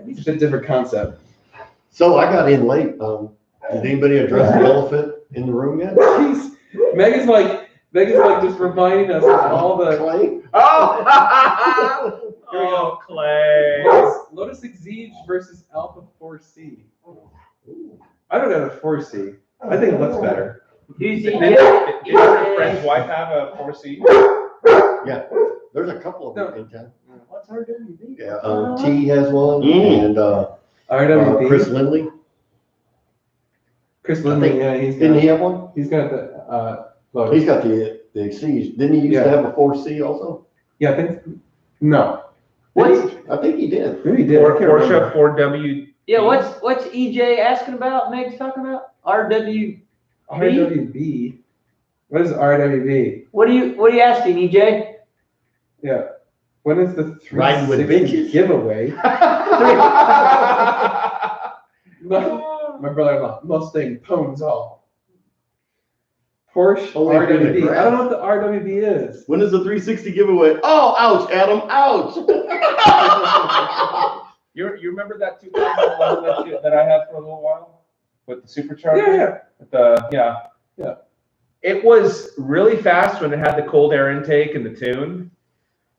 it's a different concept. So I got in late. Did anybody address the elephant in the room yet? Megan's like just reminding us of all the Clay? Oh, oh, Clay. Lotus Exige versus Alpha 4C. I don't have a 4C. I think it looks better. Who's Did EJ? your friend's wife have a 4C? Yeah, there's a couple of them in town. What's RWB? Yeah, T has one, and RWB. Chris Lindley. Chris Lindley, think- yeah, Didn't he have one? he's got the Lotus. He's got the Exige. Didn't he used Yeah. to have a 4C also? Yeah, I think no. What's I think he did. Maybe he did. I can't remember. Porsche 4W. yeah? What's EJ asking about? Meg's talking about RW. RWB. What is RWB? What are you asking, EJ? Yeah. When is the Riding with 360 bitches. giveaway? My brother-in-law, Mustang Pones all. Porsche Only if you're in the RWB. I don't know grass. what the RWB is. When is the 360 giveaway? Oh, ouch, Adam, ouch. You remember that 2011 that I had for a little while with the supercharger? Yeah. Yeah. It was really fast when it had the cold air intake and the tune,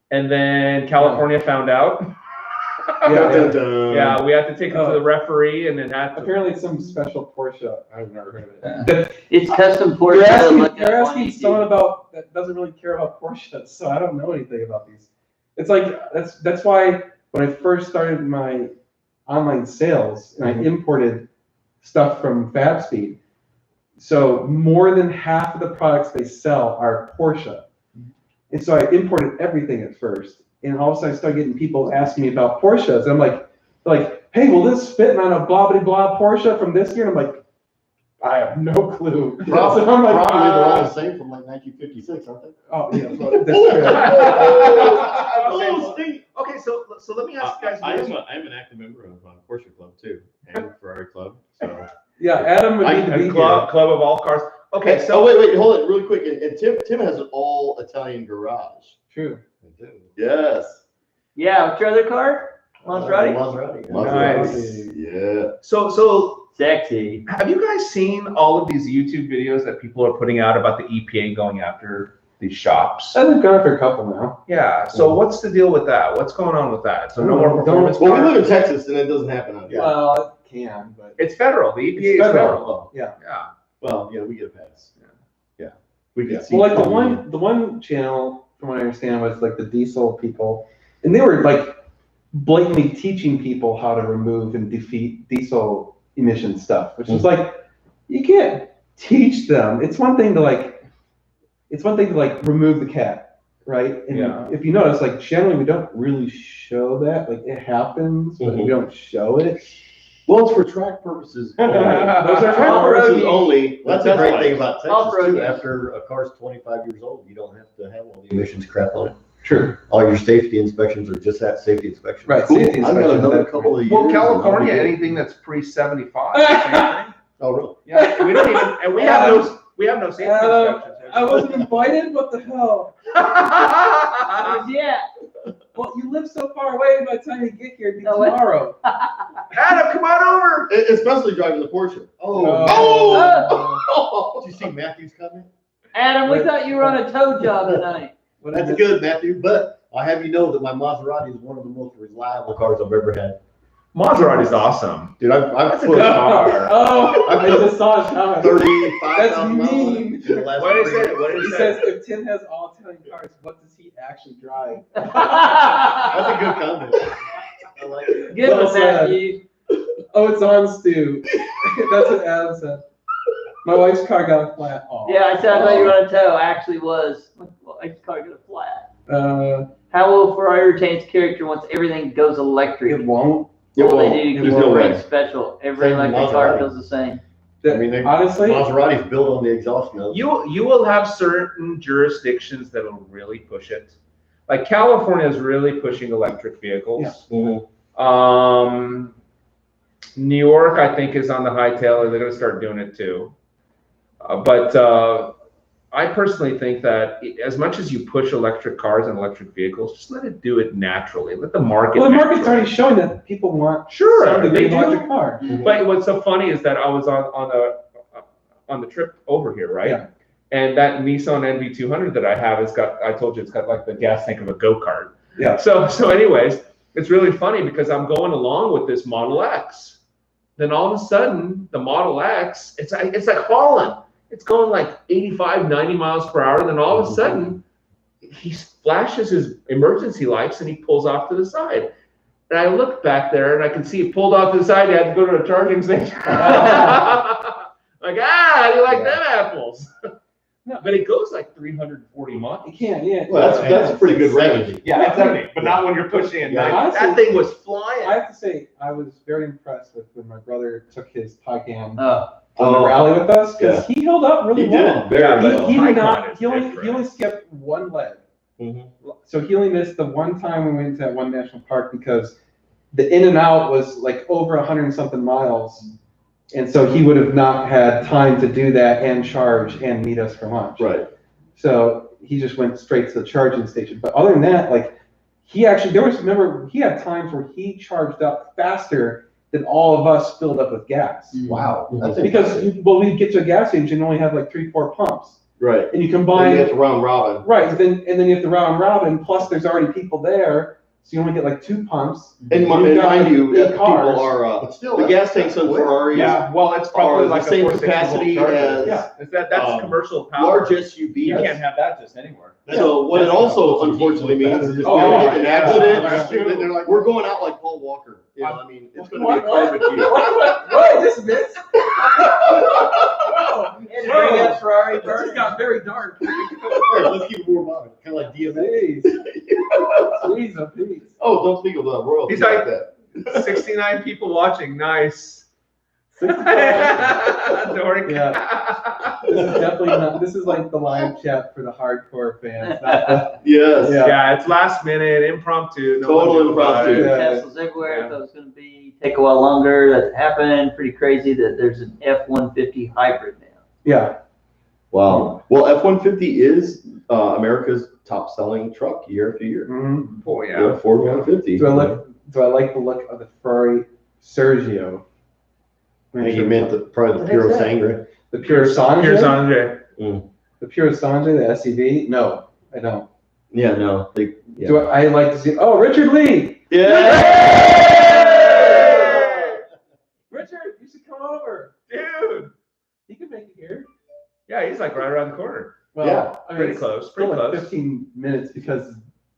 and then California found out. Yeah. Yeah, we had to take it to the referee, and then had to. Apparently it's some special Porsche. I've never heard of it. It's custom Porsche. You're asking, Look you're up on asking YouTube. someone about that doesn't really care about Porsches, so I don't know anything about these. It's like that's why when I first started my online sales and I imported stuff from FabSpeed, so more than half of the products they sell are Porsche, and so I imported everything at first, and all of a sudden I started getting people asking me about Porsches, and I'm like, hey, will this fit on a blah blah blah Porsche from this year? And I'm like, I have no clue. Probably, So I'm like, probably they're all the same from like 1956, aren't they? Oh, yeah, well, that's Oh, Steve. Okay, so let me ask you guys. I am an active member of Porsche Club too, and Ferrari Club. So true. Yeah, Adam would need to be Club of all cars. Okay, So so wait, hold it really quick. And Tim has an all Italian garage. here. True. Yes. Yeah, what's your other car? Maserati? Maserati. Nice. Yeah. so Sexy. have you guys seen all of these YouTube videos that people are putting out about the EPA going after these shops? I've gone for a couple now. Yeah. So what's the deal with that? What's going on with that? So no more performance Well, we cars? live in Texas, and it doesn't happen out here. Well, it can, but It's federal. The EPA It's is federal. federal. Oh, Yeah. well, yeah, we get a pass. Yeah. We Yeah. can see. well, like the one channel, from what I understand, was like the diesel people, and they were like blatantly teaching people how to remove and defeat diesel emission stuff, which is like you can't teach them. It's one thing to remove the cat, right? And Yeah. if you notice, like generally we don't really show that. Like it happens, but we don't show it. Well, it's for track purposes. Those are Track off-road purposes use. only. That's the great thing about Texas Off-road too. use. After a car's 25 years old, you don't have to have all the emissions crap on it. True. All your safety inspections are just that safety inspection. Right, Cool. safety I've got inspections, another that's couple of years. Well, and I'll be California, good. anything that's pre-75. Oh, really? Yeah, we don't even, and we have no safety inspections. I wasn't invited. What the hell? Where's he at? Well, you live so far away. By the time you get here, it'd be No way. tomorrow. Adam, come on over. Especially driving the Porsche. Oh. Oh! Did you see Matthew's comment? Adam, we thought you were on a tow job tonight. What is That's it? good, Matthew. But I have you know that my Maserati is one of the most reliable cars I've ever had. Maserati's awesome. Dude, I've That's a put good car. Oh, I just saw it coming. 35,000 That's miles mean. in the last What is 3 it? years. What is He it? says if Tim has all Italian cars, what does he actually drive? That's a good comment. I like it. Good Well one, said. Matthew. Oh, it's on Stu. That's what Adam said. My wife's car got a flat. Oh. Yeah, I said I thought you were on a tow. Actually was. Well, I just got a flat. How will Ferrari retain its character once everything goes electric? It won't. All they do There's is no keep way. it special. Every Same electric Maserati. car feels the same. I mean, Honestly, Maserati's built on the exhaust notes. You will have certain jurisdictions that'll really push it. Like California is really pushing electric vehicles. Mhm. New York, I think, is on the high tail. They're going to start doing it too. But I personally think that as much as you push electric cars and electric vehicles, just let it do it naturally. Let the market. well, the market's naturally. already showing that people want Sure, something to they do do. electric car. But what's so funny is that I was on the trip over here, right? Yeah. And that Nissan NV200 that I have has got, I told you, it's got like the gas tank of a go-kart. Yeah. So anyways, it's really funny because I'm going along with this Model X. Then all of a sudden, the Model X, it's like falling. It's going like 85, 90 miles per hour. Then all of a sudden, he flashes his emergency lights and he pulls off to the side. And I looked back there and I could see it pulled off to the side. He had to go to a charging station. Like, how do you like them apples? No. But it goes like 340 miles. You can't, yeah. Well, that's pretty good range. Yeah, exactly. But not when you're pushing it. Yeah. Like, that thing was flying. I have to say, I was very impressed with when my brother took his Taycan Oh, on the Oh. rally with us because he held up really He well. did very Yeah, well. He Taycan did not. is He only different. skipped one leg. Mhm. So he only missed the one time we went to that one national park because the in and out was like over 100 and something miles, and so he would have not had time to do that and charge and meet us for lunch. Right. So he just went straight to the charging station. But other than that, like he actually remember he had times where he charged up faster than all of us filled up with gas. Wow. That's Because impressive. we'd get to a gas station and only have like 3-4 pumps, Right. and you Then combine you have to round robin. right, then you have to round robin. Plus, there's already people there, so you only get like 2 pumps. And You've mind got, you, like, 8 people cars. are, But still, the gas tanks on Ferraris Yeah, well, it's probably are the like same a 460 capacity volt charger. as Yeah. That's um, commercial power. large SUVs. You can't have that just anywhere. So what it also unfortunately means is if Oh, you get an yeah. accident, That's then true. they're like, we're going out like Paul Walker. You know, I mean, it's going to be a What? barbecue. What I just missed? Whoa. and bring up Ferrari It just got very dark. Hey, let's keep it warm up. Kind of like DMX. Jeez. Jeez, oh, please. Oh, don't speak of the world. He's like like- that. 69 people watching. Nice. 65. Dork. Yeah. This is definitely not. This is like the live chat for the hardcore fans. Not the, Yes. Yeah. Yeah, it's last minute, impromptu. No Total one knew about impromptu. it. Yeah. Teslas everywhere. Yeah. I thought it was going to take a while longer. That's happened. Pretty crazy that there's an F-150 hybrid now. yeah. Wow. Well, F-150 is America's top selling truck year after year. Mm-hmm. Oh, yeah. Ford 150. Do I like the look of the Ferrari Sergio? I think you meant probably the Puro Sangre. the Pure Sangue? Here's Andre. The Pure Sangue, the SUV? No, I don't. Yeah, no. Yeah. Do I like to see? Oh, Richard Lee! Richard, you should come over. Dude. He can make it here. Yeah, he's like right around the corner. Well, Yeah, I mean, Pretty it's close. still Pretty like close. 15 minutes because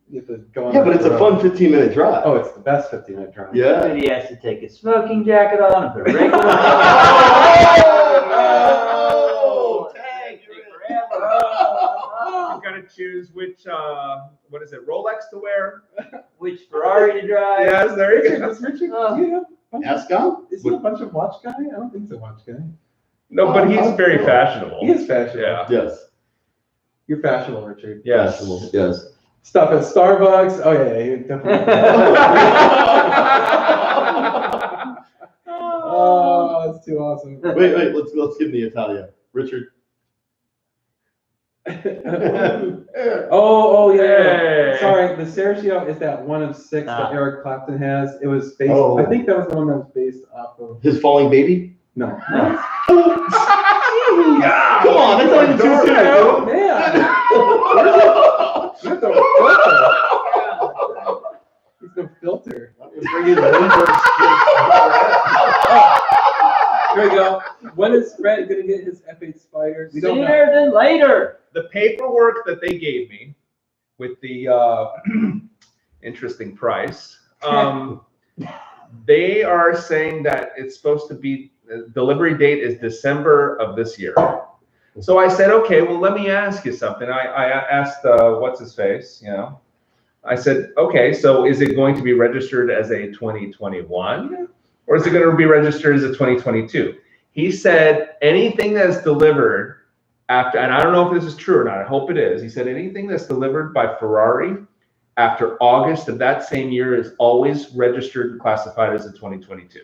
you have to go on. Yeah, but it's a the fun road. 15-minute drive. Oh, it's the best 15-minute drive. Yeah. Then he has to take his smoking jacket on and put a regular Oh, tag, you're in. He's got to choose which, what is it, Rolex to wear? Which Ferrari to drive. Yes, there you Richard, go. does Richard, Oh. do you have a bunch of- Ascon? is he a bunch of watch guy? I don't think he's a watch guy. No, but he's Oh, very cool. fashionable. He is fashionable. Yeah. Yes. You're fashionable, Richard. Yes. Fashionable, yes. Stuff at Starbucks. Oh yeah, you definitely. Oh, that's too awesome. Wait, let's give him the Italia. Richard. Oh yeah. Hey. Sorry, the Sergio is that one of 6 Ah. that Eric Clapton has. It was based. Oh. I think that was the one that was based off of. His falling baby? No. Come on, that's not even too soon. Oh, man. There's no filter. There's no filter. Bring in Lindbergh's kid. Here we go. When is Fred gonna get his F8 spiders? We don't know. Sooner than later. The paperwork that they gave me with the interesting price, they are saying that it's supposed to be, the delivery date is December of this year. So I said, okay, well, let me ask you something. I asked, what's his face, you know? I said, okay, so is it going to be registered as a 2021 or is it going to be registered as a 2022? He said anything that's delivered after, and I don't know if this is true or not, I hope it is. He said anything that's delivered by Ferrari after August of that same year is always registered and classified as a 2022.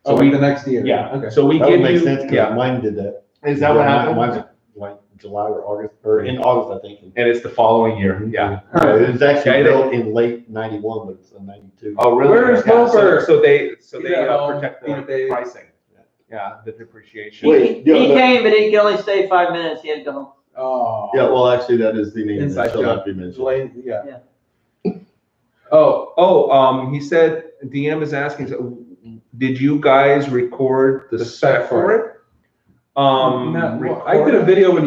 So like the next year. Yeah. Okay. So we That give would make you, sense, yeah. because mine did that. Is that what happened? Mine's like July or August, or in August, I think. And it's the following year. Yeah. It was actually Okay, built in late '91, but it's a '92. Oh, really? Where's Yeah, Wilbur? So they Yeah, protect the they- pricing. Yeah, the depreciation. Wait, He yeah, came, but he could only stay 5 minutes. He had to go home. Oh. Yeah, well, actually, that is the name Inside that shall joke. not be mentioned. Lane, yeah. Yeah. He said, DM is asking, so did you guys record the spec for it? I did a video when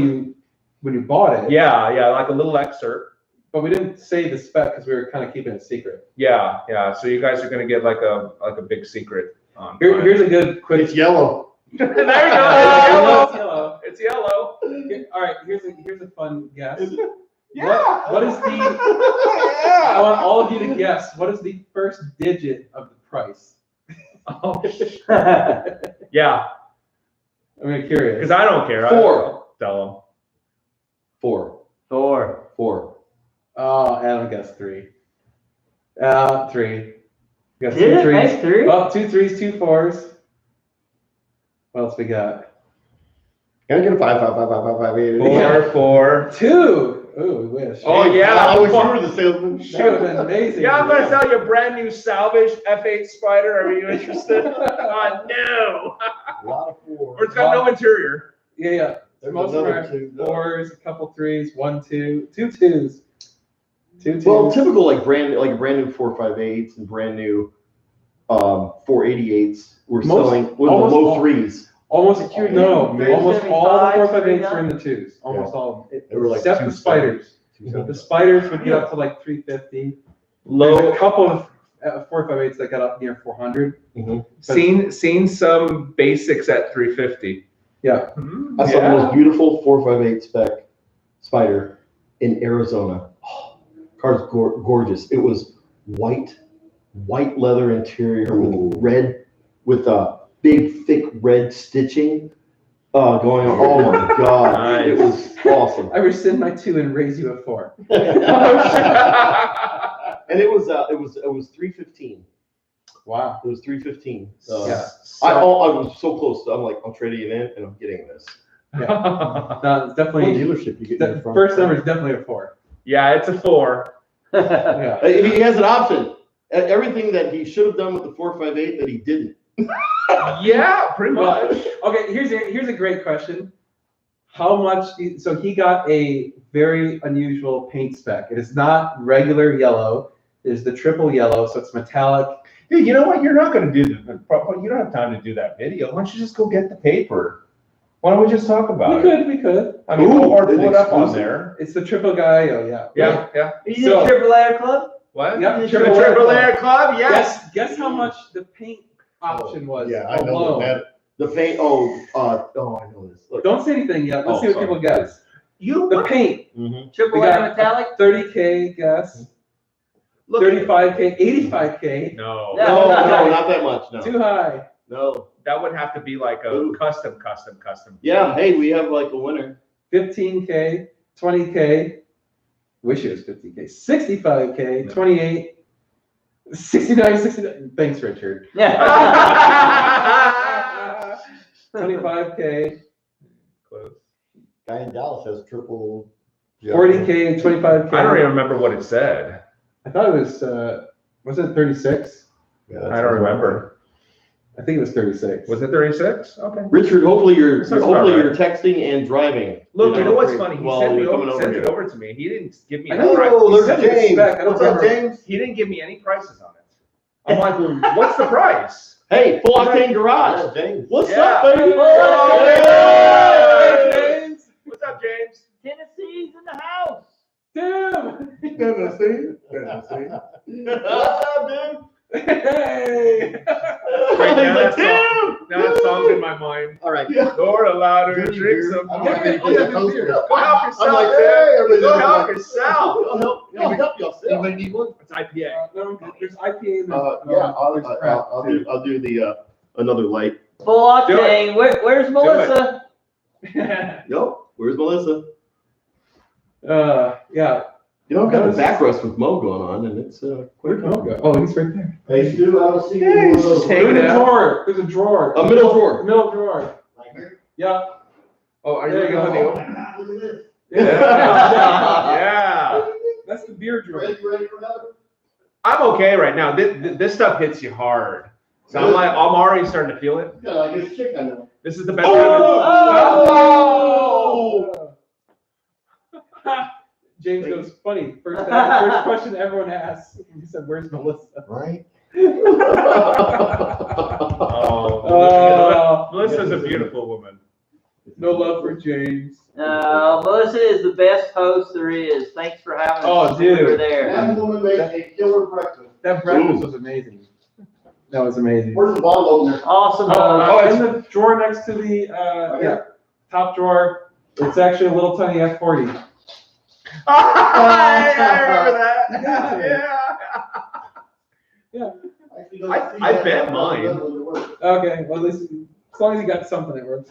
you bought it. Yeah, like a little excerpt. But we didn't say the spec because we were kind of keeping it secret. Yeah. So you guys are gonna get like a big secret. Here's a good quick. It's yellow. There you go. It's yellow. It's yellow. All right, here's a fun guess. Yeah. What is the? I want all of you to guess. What is the first digit of the price? Oh, yeah. I'm curious. Because I don't care. Four. Tell Four. Thor. Oh, Adam guessed 3. 3. Guess Did 2 it 3s. make 3? Oh, 2 3s, 2 4s. What else we got? Can I get a 5, 5, 5, 5, 5, 5, 8, 8? them. 4. 2. Ooh, we wish. Oh, yeah. I wish you were the salesman. That would have been amazing. Yeah, I'm gonna sell you a brand new salvaged F8 Spider. Are you interested? No. A lot of four. Or it's got no interior. Yeah. There's Most of another them are two, though. 4s, a couple 3s, 1 2, 2 2s. 2 2s. Well, typical like brand new 458s and brand new 488s were selling with the almost low all- 3s. Almost almost all the 375, 458s were in the 2s. Almost all of them. They were like Except the 270s. spiders. The spiders would get up to like 350. Low. There's a couple of 458s that got up near 400. Seen some basics at 350. Yeah. I saw the most beautiful 458 spec spider in Arizona. Oh, car's gorgeous. It was white leather interior with a big thick red stitching going on. Oh my god, Nice. it was awesome. I rescind my 2 and raise you a 4. And it was 315. Wow. It was 315. Yeah. I was so close. I'm like, I'm trading it in and I'm getting this. No, it's What definitely. dealership you get The that from? first number is definitely a 4. Yeah, it's a 4. Yeah. He has an option. Everything that he should have done with the 458 that he didn't. Yeah, pretty much. Okay, here's a great question. How much? So he got a very unusual paint spec. It is not regular yellow. It is the triple yellow, so it's metallic. Dude, you know what? You're not going to do the. You don't have time to do that video. Why don't you just go get the paper? Why don't we just talk about it? We could. I mean, Ooh, or pull it up on exclusive. there. It's the triple guy. Oh yeah. Yeah. You So- did Triple Air Club? What? Yep, The Triple Triple Air Air Club? Yes. Guess how much the paint option was. Yeah, I know alone. that. The paint. I know this. Look. Don't say anything yet. Let's Oh, see what sorry. people guess. You The paint. Triple We Air got Metallic? 30K guess. look. 35K, 85K. No. Yeah. No, not that much. No. Too high. No. That would have to be like a Ooh. custom. Yeah. Hey, we have like a winner. 15K, 20K. Wish it was 50K. 65K, 28, 69. Thanks, Richard. Yeah. 25K, Close. Guy in Dallas has triple. 40K, 25K. I don't even remember what it said. I thought it was it 36? Yeah, that's I don't remember. I think it was 36. Was it 36? Okay. Richard, hopefully you're Sounds about right. texting and driving. Look, you know what's funny? He While sent you're coming over it here. over to me. He didn't give me I any know. prices. Oh, He there's sent me the James. spec. I don't What's up, remember. James? He didn't give me any prices on it. I'm like, well, what's the price? Hey, Full Octane Garage. James. What's Yeah. up, baby? Full Octane. Hey, James. What's up, James? Tennessee's in the house. Tim! What's up, dude? Hey! Wait, He's now like, that Now that song's in my mind. All right. Lord, allow her to Drink drink beer. some. I don't Yeah, have any oh, yeah, beer. Toast beer. beer. Go help I'm yourself, like, man. hey, everybody's Go like, help yourself. Y'all help yourself. Anybody need one? It's IPA. No, there's IPA and Yeah, there's craft, too. I'll do the another light. Full Octane. Where's Melissa? Yo, where's Melissa? Yeah. You know, I've got the back rest with Mo going on, and it's Where'd quite Mo go? Oh, he's right there. Hey, Stu, I was seeing Yeah, you he's one of just those. There's hanging a out. drawer. There's a drawer. A middle drawer. Middle drawer. Like here? Yeah. Oh, are There you you go. going to Oh my God, look at this. Yeah. Yeah. That's the beer drawer. Ready for another? I'm okay right now. This stuff hits you hard. So I'm already starting to feel it. Yeah, like this chick I know. This is the best time. Oh! James goes, funny. First question everyone asks. He said, "Where's Melissa?" Right? Oh, Melissa's a beautiful woman. No love for James. Melissa is the best host there is. Thanks for having us. Oh, dude. Over there. That woman made a killer breakfast. That breakfast was amazing. That was amazing. Where's the bottle opener? Awesome. Oh, in the drawer next to the top drawer. It's actually a little tiny F40. I remember that. I bet mine. Okay, well, at least as long as you got something that works.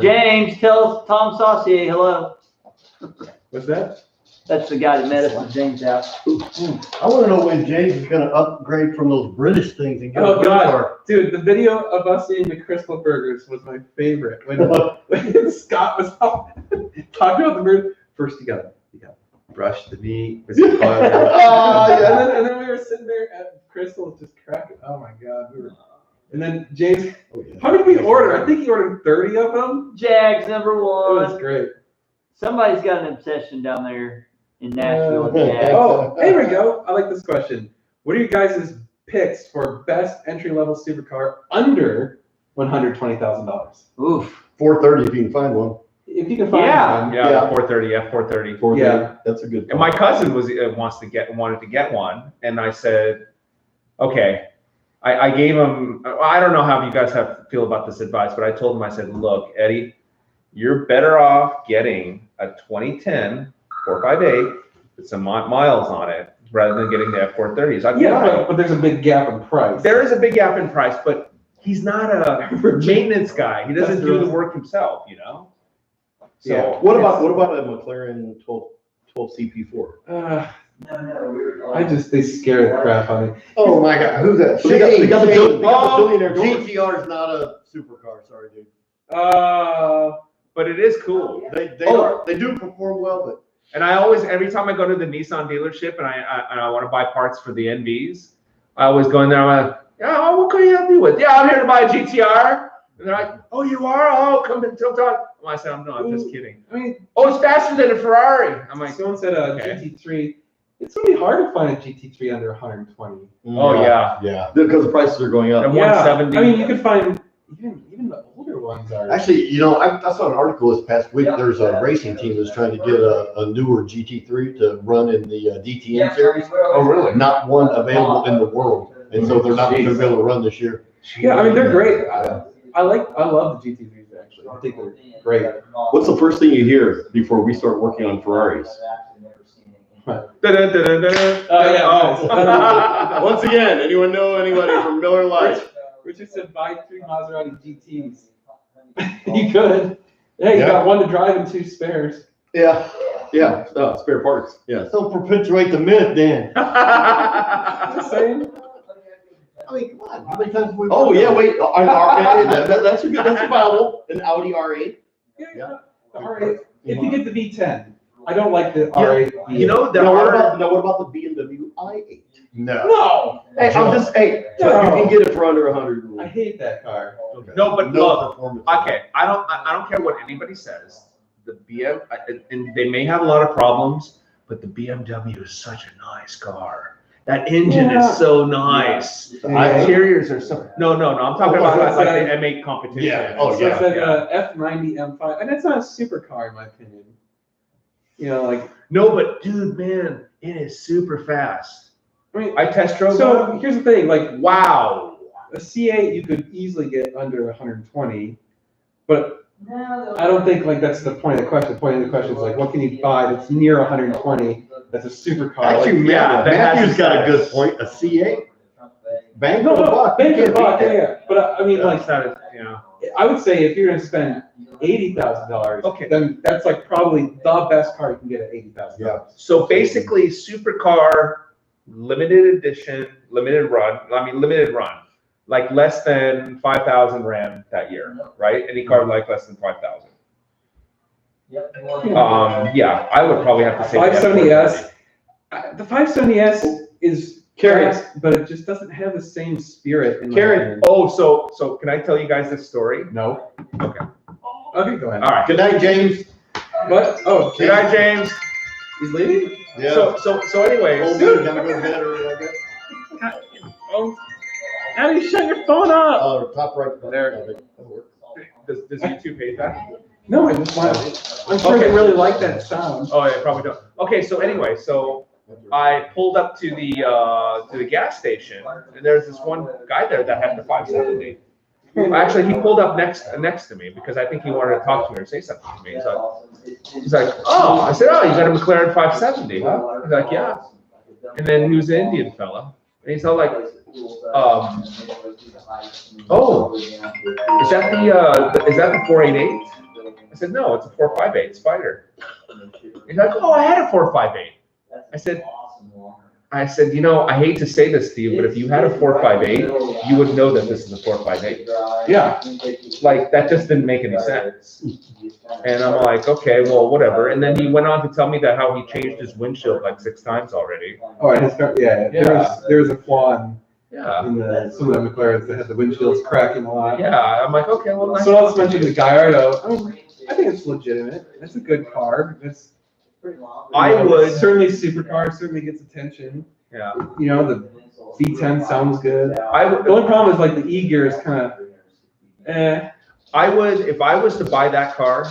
James, tell Tom Saucier hello. What's that? That's the guy that met us at James' house. I want to know when James is going to upgrade from those British things and get a Oh blue God, car. dude, the video of us eating the Crystal Burgers was my favorite. When Scott was talking about the burger, first you gotta brush the meat with some butter. and then we were sitting there at Crystal just cracking. Oh my God, and then James, how did we order? I think he ordered 30 of them. Jags number It was one. great. Somebody's got an obsession down there in Nashville with Jags. Oh, there we go. I like this question. What are you guys' picks for best entry-level supercar under $120,000? Oof. 430 if you can find one. If you can find Yeah. one. Yeah, Yeah. 430, F430. Yeah. That's a good. And my cousin wanted to get one, and I said, okay. I gave him. I don't know how you guys feel about this advice, but I told him, I said, look, Eddie, you're better off getting a 2010 458 with some miles on it rather than getting the F430s. Yeah, but there's a big gap in price. There is a big gap in price, but he's not a maintenance guy. He doesn't do the work himself, you know. So Yeah. What about a McLaren 12 CP4? They scare the crap out of me. Oh my God, who's that? They got the Shane. billionaire door. GTR is not a supercar, sorry, dude. but it is cool. They do perform well, but And I always, every time I go to the Nissan dealership and I want to buy parts for the NVs, I always go in there. I'm like, yeah, what can I help you with? Yeah, I'm here to buy a GTR. And they're like, oh, you are? Oh, come and talk. I said, no, I'm just kidding. I mean, Oh, it's faster than a Ferrari. I'm like, someone said a okay. GT3. It's really hard to find a GT3 under 120. oh yeah, Yeah. Because the prices are going up. And Yeah, 170. I mean, you can find even the older ones are. Actually, I saw an article this past week. There's a racing team that's trying to get a newer GT3 to run in the DTM series. Oh, really? Not one available in the world. And so they're not going to be able to run this year. Yeah, I mean, they're great. I love the GT3s actually. I think they're great. What's the first thing you hear before we start working on Ferraris? Da-da-da-da-da. Oh, yeah. Oh. Once again, anyone know anybody from Miller Lite? Richard said buy 3 Maserati GTs. You could. Yeah, you got one to drive and 2 spares. Yeah, spare parts. Yes. don't perpetuate the myth, then. Just saying. I mean, come on, how many times have we? Oh yeah, wait. That's a good. That's viable. An Audi R8. Yeah. The R8. If you get the V10, I don't like the R8. You know, there Now what are. about the BMW i8? No. No, Hey, you can get it for under 100. I hate that car. No, but look. performance. Okay, I don't care what anybody says. The and they may have a lot of problems, but the BMW is such a nice car. That engine Yeah. is so nice. The Yeah. interiors are so. No. I'm talking about like the M8 competition. Yeah. Oh, So it's like yeah. a F90 M5, and it's not a supercar in my opinion. You know, like No, but dude, man, it is super fast. I mean, I test drove so one. here's the thing, like Wow. a C8 you could easily get under 120, but I don't think like that's the point of the question. The point of the question is like, what can you buy that's near 120? That's a supercar. Actually, like, yeah, that has Matthew's got a size. good point. A C8, bang no, for the no, buck. bang You for the can't buck, beat yeah, that. yeah. But I mean, like, Yeah. I would say if you're gonna spend $80,000, Okay. then that's like probably the best car you can get at $80,000. Yeah. So basically, supercar, limited edition, limited run. Like less than 5,000 ran that year, right? Any car like less than 5,000. Yeah, I would probably have to say. 570S. The 570S is Carrie. fast, but it just doesn't have the same spirit. In my Carrie. opinion. Oh, so can I tell you guys this story? No. Okay. Okay, go ahead. All right. Good night, James. What? Oh, Good night, James. he's leaving? So anyways, Old man, gotta go to bed early, I guess. Oh, how do you shut your phone up? Top right. There. does YouTube hate that? No, I just want. I'm sure Okay. they really like that sound. Oh, yeah, probably don't. Okay, so anyway, so I pulled up to the gas station, and there's this one guy there that had the 570. Actually, he pulled up next to me because I think he wanted to talk to me or say something to me. He's like, oh, I said, oh, you got a McLaren 570, huh? He's like, yeah. And then he was an Indian fella, and he's all like, oh, is that the 488? I said, no, it's a 458 Spider. He's like, oh, I had a 458. I said, you know, I hate to say this to you, but if you had a 458, you would know that this is a 458. Yeah. Like, that just didn't make any sense. And I'm like, okay, well, whatever. And then he went on to tell me that how he changed his windshield like 6 times already. Oh, and there's a flaw Yeah. in some of the McLarens that had the windshields cracking a lot. Yeah, I'm like, okay, well, nice. So let's mention the Gallardo. I mean, I think it's legitimate. It's a good car. It's I would. certainly supercar certainly gets attention. Yeah. You know, the V10 sounds good. I would. The only problem is like the E gear is kind of, I would, if I was to buy that car,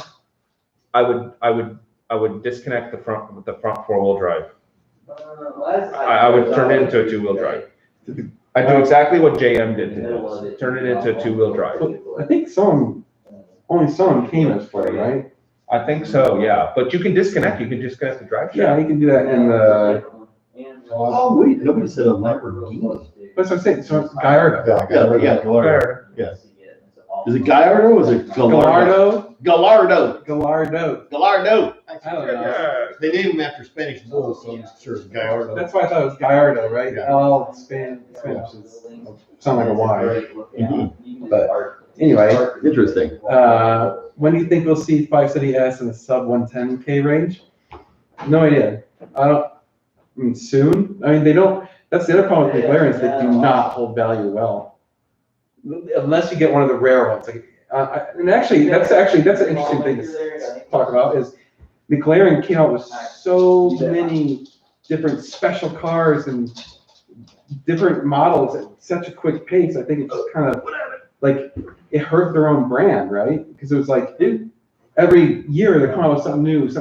I would disconnect the front 4-wheel drive. I would turn it into a 2-wheel drive. I'd do exactly what JM did to his. Turn it into a 2-wheel drive. I think only some came as full, right? I think so, yeah. But you can disconnect. You can disconnect the drive Yeah, shaft. you can do that in the. Oh, wait, nobody said a Lamborghini. That's what I'm saying. So it's Gallardo. Yeah, Gallardo. Yes. Is it Gallardo or is it Gallardo. Gallardo. Gallardo. Gallardo. I don't know. Yeah. They named him after Spanish bulls, so I'm sure it's Gallardo. That's why I thought it was Gallardo, right? Yeah. L Spanish is sound like a Y. Mhm. But anyway, Interesting. when do you think we'll see 570S in the sub 110K range? No idea. I mean, soon. I mean, they don't. That's the other problem with McLarens. They do not hold value well, unless you get one of the rare ones. Like, and actually, that's an interesting thing to talk about. Is McLaren came out with so many different special cars and different models at such a quick pace. I think it's just kind of like it hurt their own brand, right? Because it was like every year they're coming out with something new, and so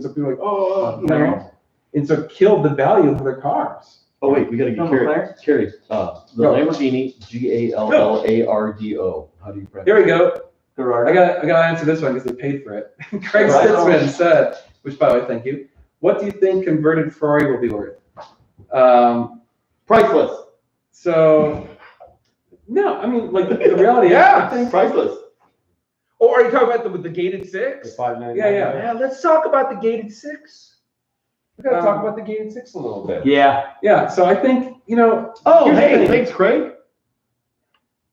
people are like, oh, you know, and so it killed the value of their cars. Oh, wait, we gotta get Carrie. The Lamborghini, Gallardo. How do you pronounce it? Here we go. I gotta answer this one because they paid for it. Craig Stitzman said, which by the way, thank you. What do you think converted Ferrari will be worth? Priceless. So, no, I mean, like the reality is, I think, Priceless. Or are you talking about the gated 6? yeah. Yeah, let's talk about the gated 6. We gotta talk about the gated 6 a little bit. Yeah. Yeah, so I think, you know. Oh, here's the hey, thing. thanks, Craig.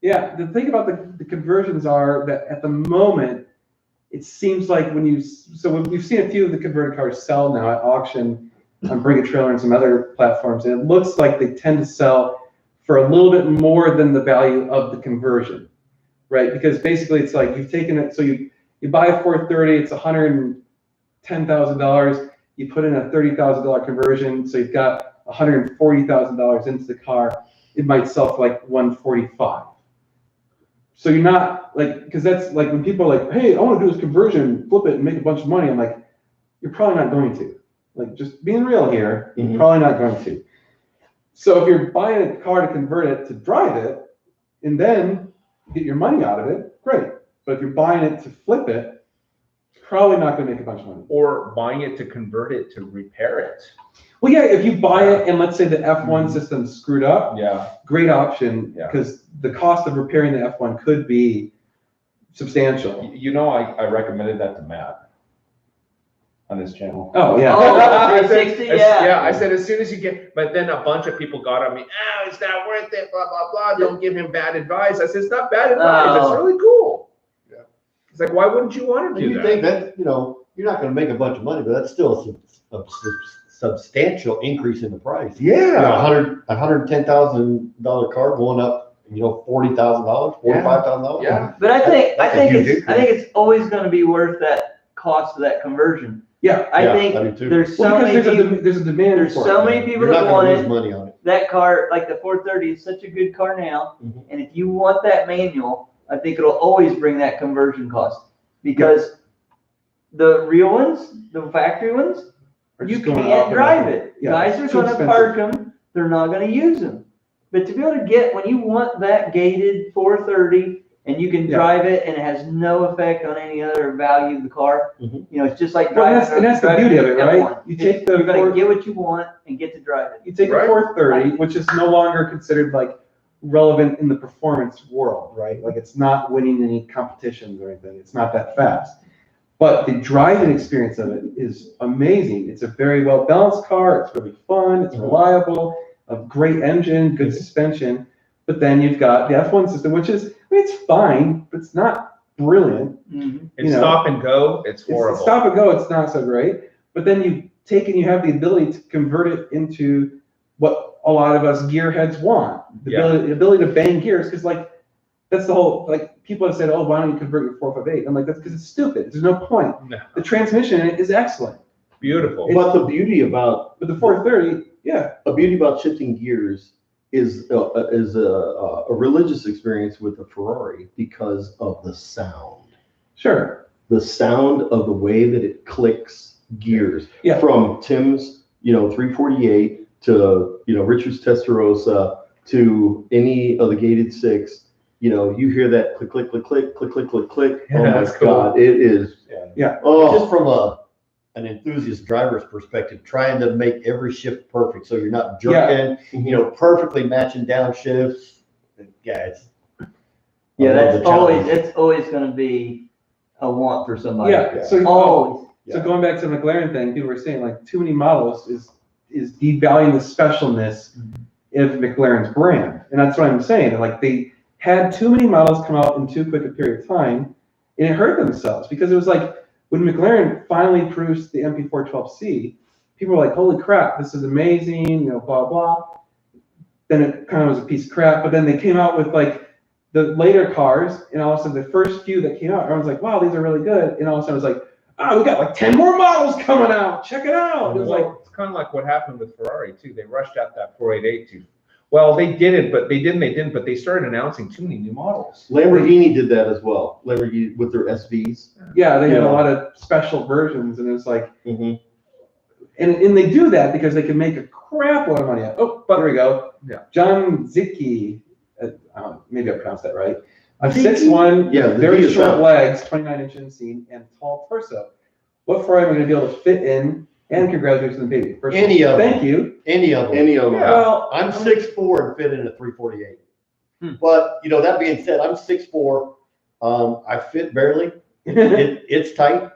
Yeah, the thing about the conversions are that at the moment, it seems like we've seen a few of the converted cars sell now at auction on Bring a Trailer and some other platforms, and it looks like they tend to sell for a little bit more than the value of the conversion, right? Because basically it's like you've taken it, so you buy a 430, it's $110,000, you put in a $30,000 conversion, so you've got $140,000 into the car, it might sell for like 145. So you're not like, because that's like when people are like, hey, I want to do this conversion, flip it and make a bunch of money. I'm like, you're probably not going to. Like, just being real here, you're probably not going to. So if you're buying a car to convert it to drive it and then get your money out of it, great. But if you're buying it to flip it, probably not going to make a bunch of money. Or buying it to convert it to repair it. Well, yeah, if you buy it and let's say the F1 system's screwed up, Yeah. great option, Yeah. because the cost of repairing the F1 could be substantial. You know, I recommended that to Matt on this channel. Oh, yeah. Oh, I said, 360, yeah. I said as soon as you get, but then a bunch of people got on me. Oh, it's not worth it. Blah blah blah. Don't give him bad advice. I said it's not bad advice. It's really cool. Yeah. It's like, why wouldn't you want to do You that? think that, you know, you're not gonna make a bunch of money, but that's still a substantial increase in the price. You know, Yeah. $110,000 car going up, you know, $40,000, $45,000. Yeah. But I think That's a huge it's always going to be worth that cost of that conversion. Yeah. I Yeah, think I do too. there's so Well, many because people, there's a demand there's for so it. many people You're not that want gonna lose it. money on it. That car, like the 430, is such a good car now, Mhm. and if you want that manual, I think it'll always bring that conversion cost because the real ones, the factory ones, Or you just going can't off drive and- it. Yeah, Guys are it's too gonna expensive. park them, they're not gonna use them. But to be able to get, when you want that gated 430 and you can Yeah. drive it and it has no effect on any other value of the car, Mhm. you know, it's just like Well, driving. and that's the driving beauty of it, an right? F1. You take the You're gonna Ford- get what you want and get to drive it. You take Right. a 430, which is no longer considered like relevant in the performance world, right? Like it's not winning any competitions or anything. It's not that fast. But the driving experience of it is amazing. It's a very well balanced car. It's really fun. It's reliable. A great engine, good suspension. But then you've got the F1 system, which is, I mean, it's fine, but it's not brilliant. Mhm. It's You know, stop and go. It's It's horrible. stop and go. It's not so great. But then you take and you have the ability to convert it into what a lot of us gearheads want. The Yeah. ability to bang gears, because like that's the whole, like people have said, oh, why don't you convert your 458? I'm like, that's because it's stupid. There's no point. No. The transmission in it is excellent. Beautiful. But the beauty about But the 430, yeah. a beauty about shifting gears is a religious experience with a Ferrari because of the sound. Sure. The sound of the way that it clicks gears. Yeah. From Tim's, 348 to, Richard's Testarossa to any of the gated six, you hear that click, click, click, click, click, click, click, click. Yeah, Oh my that's cool. God, it is. Yeah. Oh, Just from an enthusiast driver's perspective, trying to make every shift perfect, so you're not jerking, perfectly matching downshifts. Yeah, it's. Yeah, I love the challenge. that's always gonna be a want for somebody. Yeah. So, Always. so going back to the McLaren thing, people were saying like too many models is devaluing the specialness of McLaren's brand. And that's what I'm saying. Like they had too many models come out in too quick a period of time, and it hurt themselves because it was like when McLaren finally produced the MP412C, people were like, holy crap, this is amazing, blah, blah. Then it kind of was a piece of crap, but then they came out with like the later cars, and all of a sudden the first few that came out, everyone's like, wow, these are really good. And all of a sudden it was like, oh, we got like 10 more models coming out. Check it out. It was like, Well, it's kind of like what happened with Ferrari too. They rushed out that 488 too. Well, they didn't, but they started announcing too many new models. Lamborghini did that as well. Lamborghini with their SVs. yeah, they had a Yeah. lot of special versions, and it was like, Mm-hmm. and they do that because they can make a crap load of money. Oh, but here we go. Yeah. John Zicke, maybe I pronounced that right. A Zicke? 6'1", Yeah, the very DSL. short legs, 29-inch inseam, and tall torso. What Ferrari am I going to be able to fit in? And congratulations on the baby. First Any all, of them. thank you. Any of them. Any of them. Yeah. Well, I'm 6'4" and fit in a 348. Hmm. But, that being said, I'm 6'4". I fit barely. It's tight.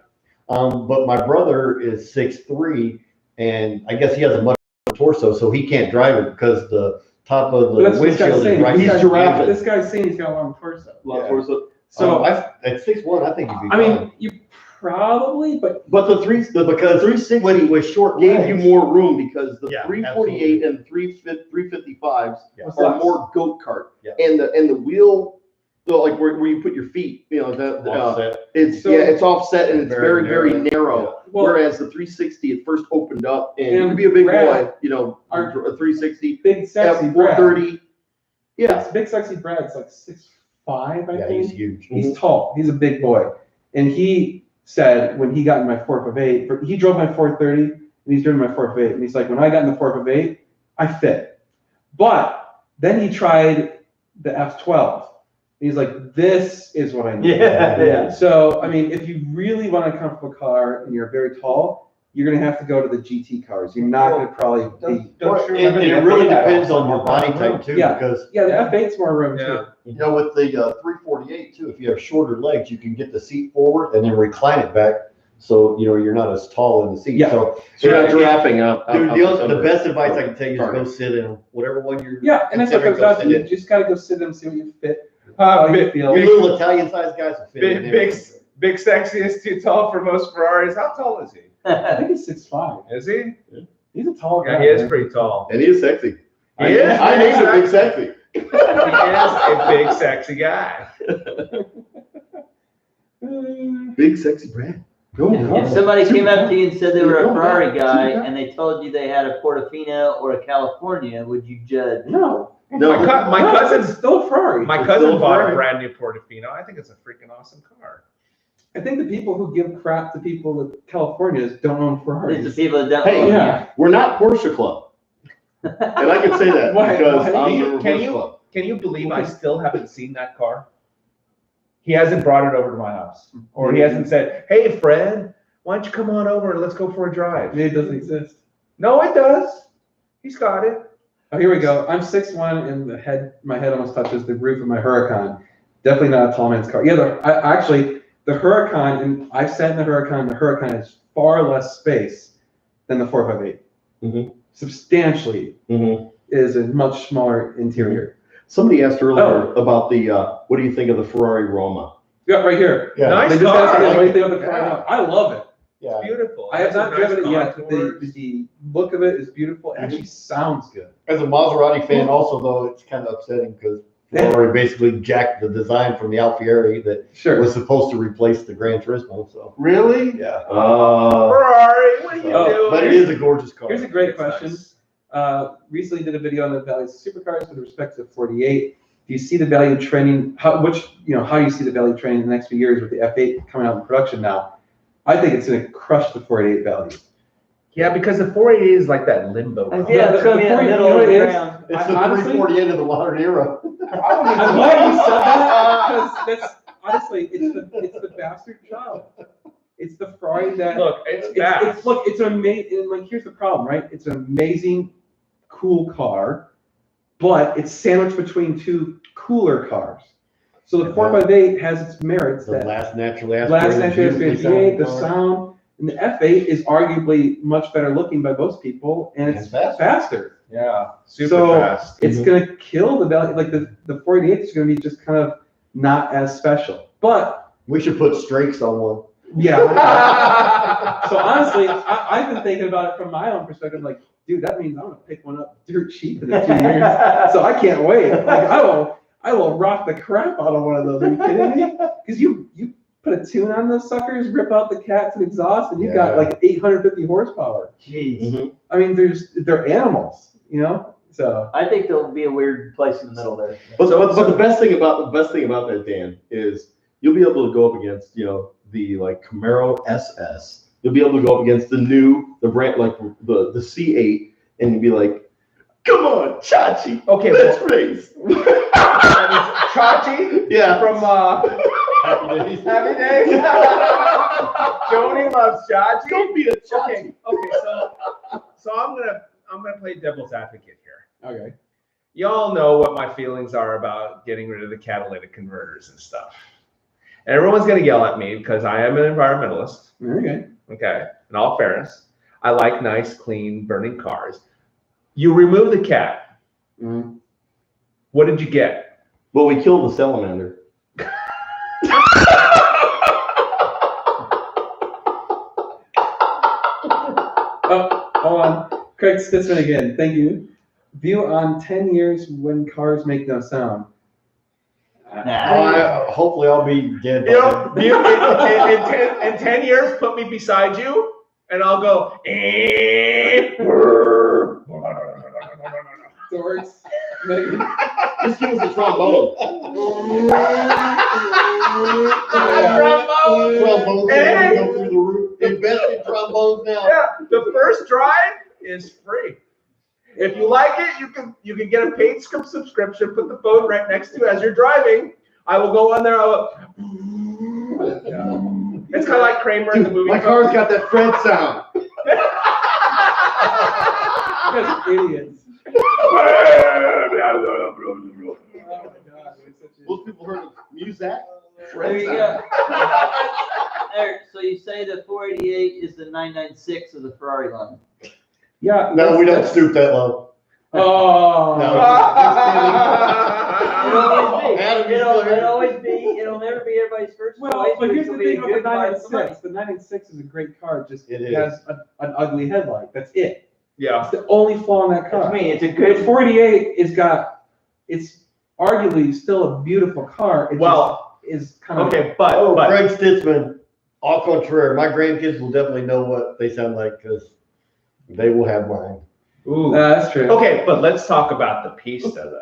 But my brother is 6'3", and I guess he has a much torso, so he can't drive it because the top of But the that's what this guy's windshield is saying. right. This He's guy's- giraffing. This guy's saying he's got a long torso. Yeah. So, So at 6'1", I think you'd be I fine. mean, you probably, but But the 360 with short gave you legs. more room because the Yeah, 348 and 355s What's are less? more goat cart. Yeah. And the wheel So like where you put your feet, you know, Offset. it's offset and it's very, Very very narrow. Well, Whereas the 360, it first opened up and you And can be a big Brad, boy, you know, our- a 360 Big sexy at Brad. 430. Yeah. Big sexy Brad's like 6'5", I Yeah, think. he's huge. He's tall. He's a big boy. And he said when he got in my 458, he drove my 430 and he's driven my 458. And he's like, when I got in the 458, I fit. But then he tried the F12. He's like, this is what I need. Yeah. So, I mean, if you really want a comfortable car and you're very tall, you're going to have to go to the GT cars. You're not going to probably be. Don't you It remember the really F8 depends had on your body type too, Yeah. because Yeah, the F8's more room Yeah. too. you know, with the 348 too, if you have shorter legs, you can get the seat forward and then recline it back. So, you know, you're not as tall in the seat. Yeah. So, So you're not yeah, drafting out. dude, out the under. best advice I can tell you is Car. go sit in whatever one you're. Yeah, and that's what considering, comes down go to. sit You in. just got to go sit and see what you fit. How you Big, feel. You little Italian sized guys will fit in big, there. big sexy is too tall for most Ferraris. How tall is he? I think he's 6'5". Is he? He's a tall guy. Yeah, he is man. pretty tall. And he is sexy. He is. I named him Big Sexy. He is a big sexy guy. Big Sexy Brad. If somebody came up to you and said they were a Go Ferrari back. guy Go back. and they told you they had a Portofino or a California, would you judge? No. No, My No, cousin, it's still a Ferrari. my It's cousin still bought Ferrari. a brand new Portofino. I think it's a freaking awesome car. I think the people who give crap to people with Californias don't own It's Ferraris. the people that don't. Hey, own yeah. we're not Porsche Club. And I can say that Why? because Why? I'm the Can reverse you- club. Can you believe I still haven't seen that car? He hasn't brought it over to my house. Or he hasn't said, hey, Fred, why don't you come on over and let's go for a drive? Maybe it doesn't exist. No, it does. He's got it. Oh, here we go. I'm 6'1", and my head almost touches the roof of my Huracan. Definitely not a tall man's car. Yeah, actually, the Huracan, and I've sat in the Huracan has far less space than the 458. Mhm. Substantially Mhm. is a much smaller interior. Somebody asked earlier Oh. about the, what do you think of the Ferrari Roma? Yeah, right here. Yeah. Nice They just car. asked me, I what do like you think of the it. Ferrari? Yeah. I love it. Yeah. Beautiful. I have That's a not nice driven it yet, but contours. the look of it is beautiful. It actually sounds good. As a Maserati fan, also though, it's kind of upsetting because Ferrari basically jacked the design from the Alfieri that Sure. was supposed to replace the Gran Turismo. So Really? yeah, Ferrari, what are you Oh, doing? but it is a gorgeous car. Here's a great It's question. nice. Recently did a video on the value of supercars with respect to 48. Do you see the value trending? How do you see the value trending in the next few years with the F8 coming out in production now? I think it's going to crush the 48 value. Yeah, because the 488 is like that limbo. car. Yeah, it's gonna be in the The middle point of the is- ground. It's the Honestly- 348 of the modern era. I'm glad you said that because that's honestly it's the bastard child. It's the Ferrari that Look, it's fast. it's amazing. Like here's the problem, right? It's an amazing, cool car, but it's sandwiched between two cooler cars. So the 458 has its merits The that last naturally last aspirated, Century beautifully S58, the sounding car. sound, and the F8 is arguably much better looking by most people, and it's And faster. faster. Yeah, super So fast. it's gonna kill the value. Like the 48 is gonna be just kind of not as special. But We should put strakes on one. yeah. So honestly, I've been thinking about it from my own perspective. Like, dude, that means I'm gonna pick one up dirt cheap in a few years. So I can't wait. Like, I will rock the crap out of one of those. Are you kidding me? Because you put a tune on those suckers, rip out the cats and exhaust, and you got Yeah. like 850 horsepower. Jeez. I mean, they're animals, you know. So I think there'll be a weird place in the middle there. But the best thing about that, Dan, is you'll be able to go up against, the like Camaro SS. You'll be able to go up against the brand like the C8, and you'll be like, come on, Chachi, Okay, let's race. Chachi Yeah. from Happy days. Happy Days. Joni loves Chachi. Don't be a Chachi. Okay, so I'm gonna play devil's advocate here. okay. Y'all know what my feelings are about getting rid of the catalytic converters and stuff. And everyone's gonna yell at me because I am an environmentalist. Okay. Okay, in all fairness, I like nice, clean, burning cars. You remove the cat. Mm-hmm. What did you get? Well, we killed the salamander. Oh, hold on. Craig Stitzman again. Thank you. View on 10 years when cars make no sound. Nah. Hopefully I'll be dead. You by know, then. in 10 years, put me beside you, and I'll go. Doors. Just give us a trombone. Trombones Hey. go through the roof. Invest in trombones now. Yeah, the first drive is free. If you like it, you can get a paid subscription. Put the phone right next to you as you're driving. I will go on there. It's kind of like Kramer in the movie. My car's got that Fred sound. You guys are idiots. Most people heard of Muzak. There you go. There, so you say the 488 is the 996 of the Ferrari line. Yeah. No, we don't stoop that low. Oh. No. Adam, you still here? It'll always be, it'll never be everybody's first choice. Well, but here's it'll the be a thing about the good price for money. 996. The 996 is a great car. Just It it has an ugly headlight. That's it. Yeah. It's the only flaw in that That's car. me, it's a The good, 48 it's arguably still a beautiful car. It Well, just is kind of okay, Oh, but Greg Stitzman, au contraire. My grandkids will definitely know what they sound like because they will have mine. ooh. That's true. Okay, but let's talk about the Pista though.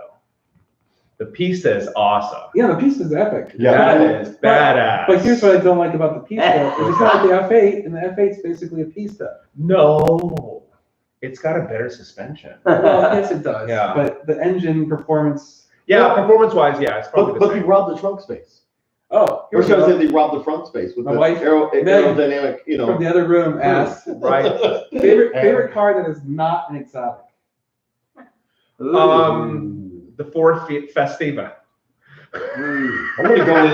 The Pista is awesome. Yeah, the piece is epic. That is badass. But here's what I don't like about the Pista. It's not like the F8, and the F8's basically a Pista. No, it's got a better suspension. Well, yes, it does. Yeah. But the engine performance. Yeah, performance-wise, yeah, it's probably But the they same. robbed the trunk space. Oh, Or here's should I say one they robbed the front space with My the wife, aerodynamic, you from know. the other room asked Right. favorite car that is not an exotic. The Ford Festiva. I'm gonna go with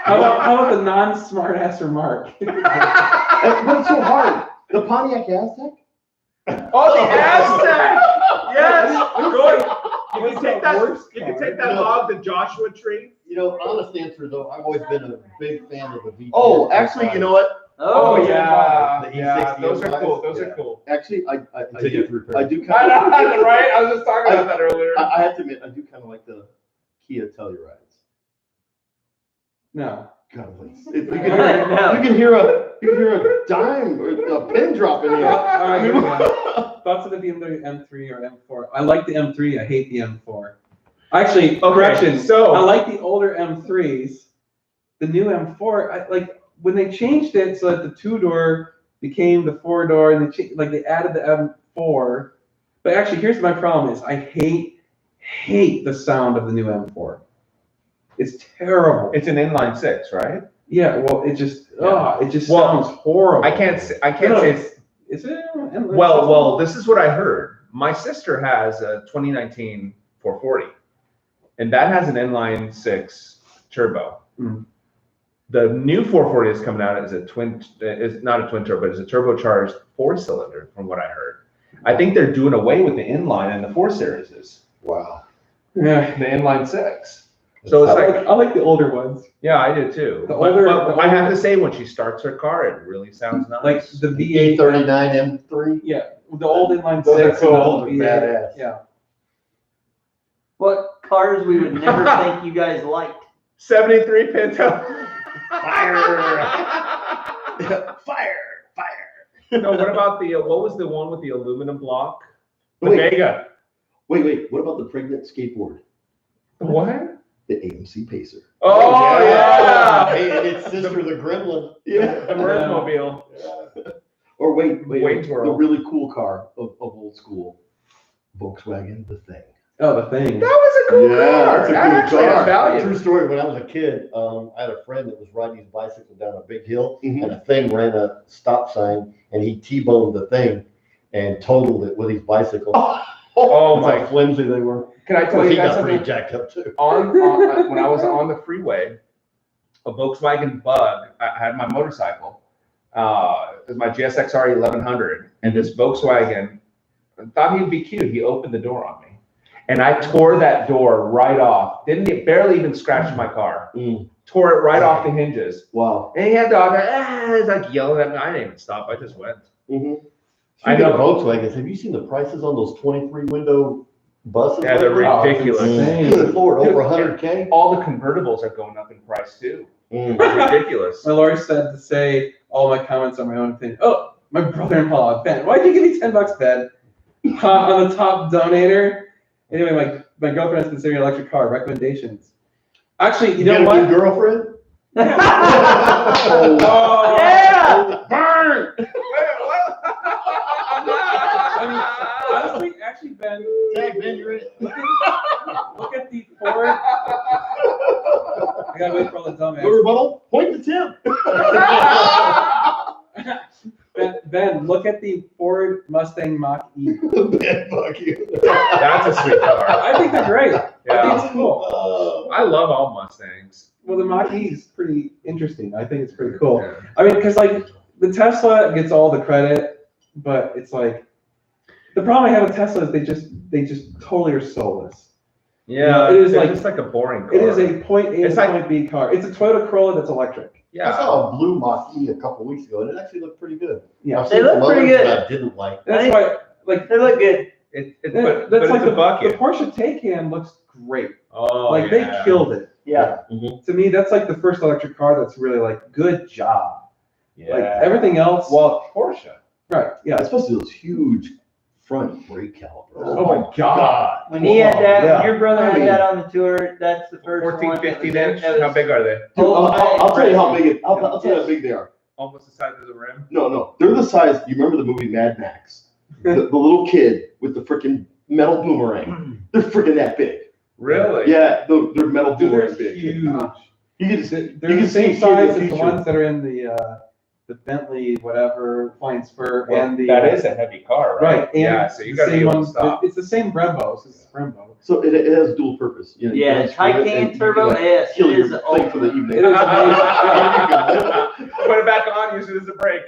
How about the non-smart ass remark? What's so hard? The Pontiac Aztec? Oh, the Aztec! Yes! Good. You What's can take the that. worst You can car? take that log, the Joshua tree. You know, honest answer though, I've always been a big fan of the V10. Oh, actually, you know what? Oh, yeah. The yeah. E60 Those are M5. cool. Those Yeah. are cool. Actually, I Until you have to repair I it. do I kind know, of. right? I was just talking about that earlier. I have to admit, I do kind of like the Kia Tellurides. No. God, if you No. can hear a dime or a pin drop in here. All right, here we go. Thoughts of the BMW M3 or M4? I like the M3. I hate the M4. Actually, correction. So I like the older M3s. The new M4, I like when they changed it so that the 2-door became the 4-door, and they added the M4. But actually, here's my problem: is I hate the sound of the new M4. It's terrible. it's an inline six, right? Yeah, well, it just Well, sounds horrible. I can't say it's. Is it? Well, this is what I heard. My sister has a 2019 440, and that has an inline six turbo. Mm. The new 440 is coming out as is not a twin turbo, it's a turbocharged 4-cylinder, from what I heard. I think they're doing away with the inline and the 4 series. Wow. Yeah. The inline six. So it's like, I like the older ones, yeah, I do too. The But- older- but the I have older- to say, when she starts her car, it really sounds nice. like the V8. E39 M3. Yeah, the old inline Those are six. and cool. the old Those are V8. badass. Yeah. what cars we would never think you guys liked? 73 Pinto. Fire. No, what about what was the one with the aluminum block? The Wait. Vega. Wait. What about the pregnant skateboard? What? The AMC Pacer. Oh, yeah. Hey, and its sister, the Gremlin. The Yeah. Mirthmobile. Or wait. Wayne's The World. really cool car of old school. Volkswagen, the Thing. Oh, the thing. That was a cool Yeah, car. that's a That cool actually car. has value. True story. When I was a kid, I had a friend that was riding his bicycle down a big hill, Mhm. and a Thing ran a stop sign, and he T-boned the Thing and totaled it with his bicycle. Oh That's how my! flimsy they were. Can I tell Well, you he guys got pretty something? jacked up too. When I was on the freeway, a Volkswagen Bug. I had my motorcycle. It was my GSX-R 1100, and this Volkswagen thought he'd be cute. He opened the door on me, and I tore that door right off. Didn't get barely even scratched my car. Mm. Tore it right off the hinges. Wow. And he had the he's like yelling at me. I didn't even stop. I just went. Mm-hmm. I Speaking of know. Volkswagens, have you seen the prices on those 23 window buses. Yeah, they're lately? ridiculous. Good Lord, over 100K. All the convertibles are going up in price too. Mm. It's ridiculous. My lawyer said to say all my comments on my own opinion. Oh, my brother-in-law, Ben. Why'd you give me $10, Ben? On the top donator. Anyway, my girlfriend is considering an electric car. Recommendations. Actually, you know got a what? new girlfriend? Oh, Yeah! burn! Wait, I mean, honestly, actually, Ben, Tag Ben, you're in. look at the Ford. I gotta wait for all the No dumbass. rebuttal? Point to Tim. Ben, look at the Ford Mustang Mach-E. Ben, fuck you. That's a sweet car. I think they're great. I think Yeah. it's cool. I love all Mustangs. Well, the Mach-E is pretty interesting. I think it's pretty cool. Yeah. I mean, because like the Tesla gets all the credit, but it's like the problem I have with Tesla is they just totally are soulless. Yeah, It is they're like- just like a boring car. It is a point A It's to like- point B car. It's a Toyota Corolla that's electric. I Yeah. saw a blue Mach-E a couple weeks ago, and it actually looked pretty good. Yeah. I've They seen look some pretty others good. that I didn't like. That's why, like, They look good. But that's like it's a the bucket. Porsche Taycan looks great. Oh, Like yeah. they killed it. Yeah. To me, that's like the first electric car that's really like good job. Yeah. Like everything else. Well, Porsche. right. Yeah. Especially those huge front brake calipers. Oh my God. When he had that, Yeah. when your brother I had mean, that on the tour, that's the first 14, one. 15 inch. How big are they? Dude, I'll tell you how big I'll tell you how big they are. Almost the size of the rim. No, they're the size. You remember the movie Mad Max? The little kid with the freaking metal boomerang. They're freaking that big. Really? Yeah, they're metal Dude, they're boomerang big. huge. You can just, They're you the can same see size in as the future. ones that are in the Bentley, whatever, Flying Spur, Well, and the that is a heavy car, right? right. And Yeah, so you the gotta be same able to one- stop. It's the same Brembo. It's the Brembo. So it has dual purpose. You know, you Yeah, can screw it and Taycan you Turbo can, like, S. kill It your is thing for the evening. It is amazing. Put it back on, use it as a brake.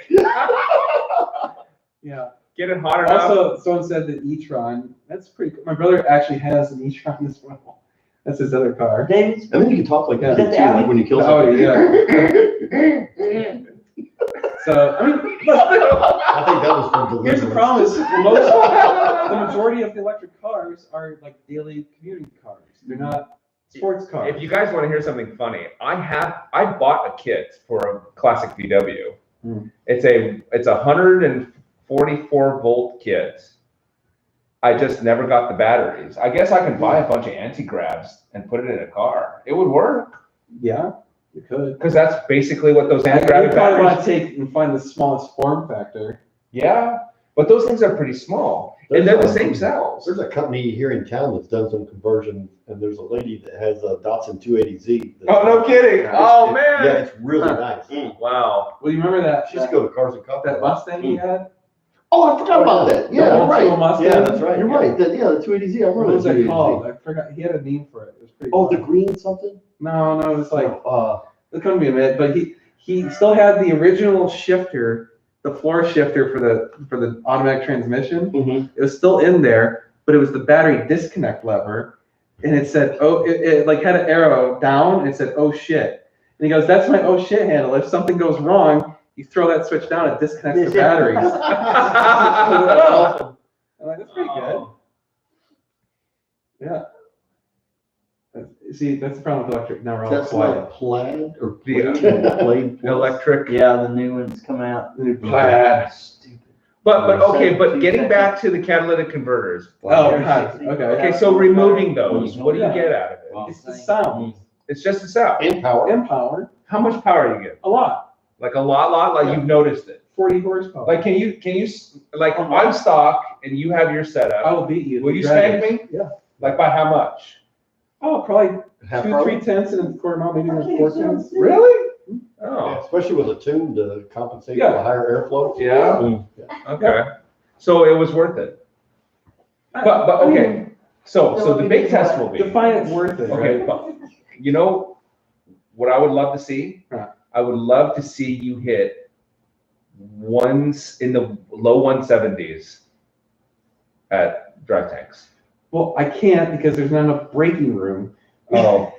Yeah. Get it hot enough. Also, someone said the e-tron. That's pretty cool. My brother actually has an e-tron as well. That's his other car. David's. And then you can talk like that Yeah. too, like when you kill Oh, something. yeah. So, I mean, look, I think that was from here's the Deliverance. problem is the majority of the electric cars are like daily commuting cars. They're not sports cars. If you guys want to hear something funny, I bought a kit for a classic VW. Hmm. It's a 144 volt kit. I just never got the batteries. I guess I can buy a bunch of anti-gravs and put it in a car. It would work Yeah, you could. because that's basically what those You anti-grav probably want batteries. to take and find the smallest form factor. Yeah, but those things are pretty small, and they're the same cells. There's a company here in town that's done some conversions, and there's a lady that has a Datsun 280Z. Oh, no kidding. Oh, man. Yeah, it's really nice. Wow. Well, you remember that She used to go to Cars and Coffee. that Mustang he had? Oh, I forgot about that. The Yeah, old you're right. school Mustang? Yeah, that's right. You're right. The 280Z. I What remember was the that 280Z. called? I forgot. He had a name for it. It was pretty. Oh, the fun. green something? No, it was like uh, it couldn't be a minute, but he still had the original shifter, the floor shifter for the automatic transmission. It was still in there, but it was the battery disconnect lever, and it said it like had an arrow down, and it said oh shit, and he goes that's my oh shit handle. If something goes wrong, you throw that switch down, it disconnects the batteries. That's awesome. I'm like, that's pretty good. Yeah. See, that's the problem with electric. Now we're all That's quiet. like plaid or The, plaid. Electric. Yeah, the new one's coming out. Plaid. Stupid. But okay, but getting back to the catalytic converters. Oh, God. Okay. Okay, so removing those, what do you get out of it? It's the sound. It's just the sound. And power. And power. How much power do you get? A lot. Like a lot, like you've noticed it. 40 horsepower. Like, can you, like, on stock and you have your I setup, will beat you. will you Drag spank it. me? Yeah. Like, by how much? Oh, probably Half 2, power. 3 tenths and a quarter mile, maybe even 4 tenths. Really? Yeah, Oh, especially with a tune to compensate Yeah. for the higher airflow. yeah, okay. So it was worth it. But I mean, okay, so the big test will be. define it worth it, Okay, right? but you know what I would love to see? Huh. I would love to see you hit ones in the low 170s at drive tanks. Well, I can't because there's not enough braking room. Oh,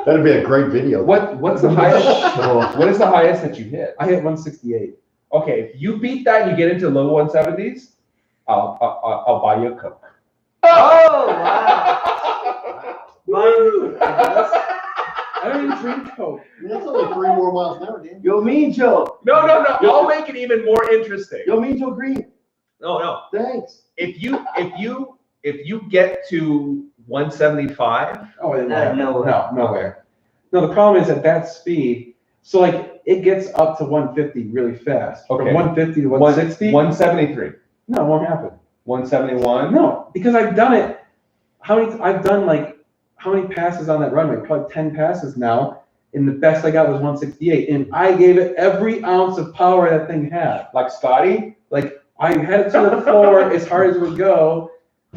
That'd be a great video. what's the highest? What is the highest that you hit? I hit 168. Okay, if you beat that and you get into low 170s, I'll buy you a Coke. Oh, wow. Woo! I don't even drink Coke. That's only 3 more miles an hour, Dan. Yo, Mean Joe. No. I'll make it even more interesting. Yo, Mean Joe Green. No. Thanks. If you get to 175, Oh, it No, no way. No way. No, the problem is at that speed, so like it gets up to 150 really fast. Okay. From 150 to 160? 173, No, it won't happen. 171. No, because I've done it. I've done like, how many passes on that runway? Probably 10 passes now. And the best I got was 168. And I gave it every ounce of power that thing had. Like Scotty? Like, I had it to the floor as hard as it would go.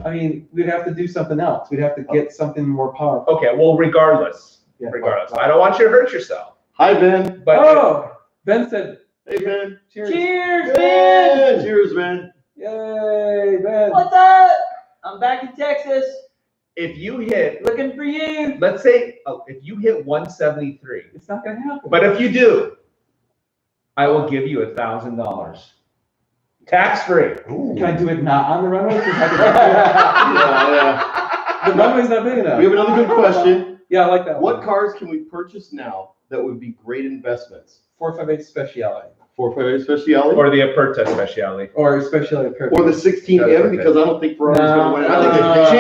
I mean, we'd have to do something else. We'd have to get something more powerful. okay. Well, regardless, Yeah. I don't want you to hurt yourself. Hi, Ben. But Oh, Ben said, Hey, Ben. cheers. Cheers, Ben. Cheers, Ben. Yay, Ben. What's up? I'm back in Texas, if you hit, looking for you. let's say, if you hit 173, It's not going to happen. but if you do, I will give you $1,000, tax free. Can I do it not on the runway? 'Cause I Yeah, could- the runway's not big yeah. enough. We have another good question. Yeah, I like that What one. cars can we purchase now that would be great investments? 458 Speciale. 458 Speciale? Or the Aperta Speciale. Or Speciale Aperitif. Or the 16M, because I don't think Ferrari's gonna win. I think No. it's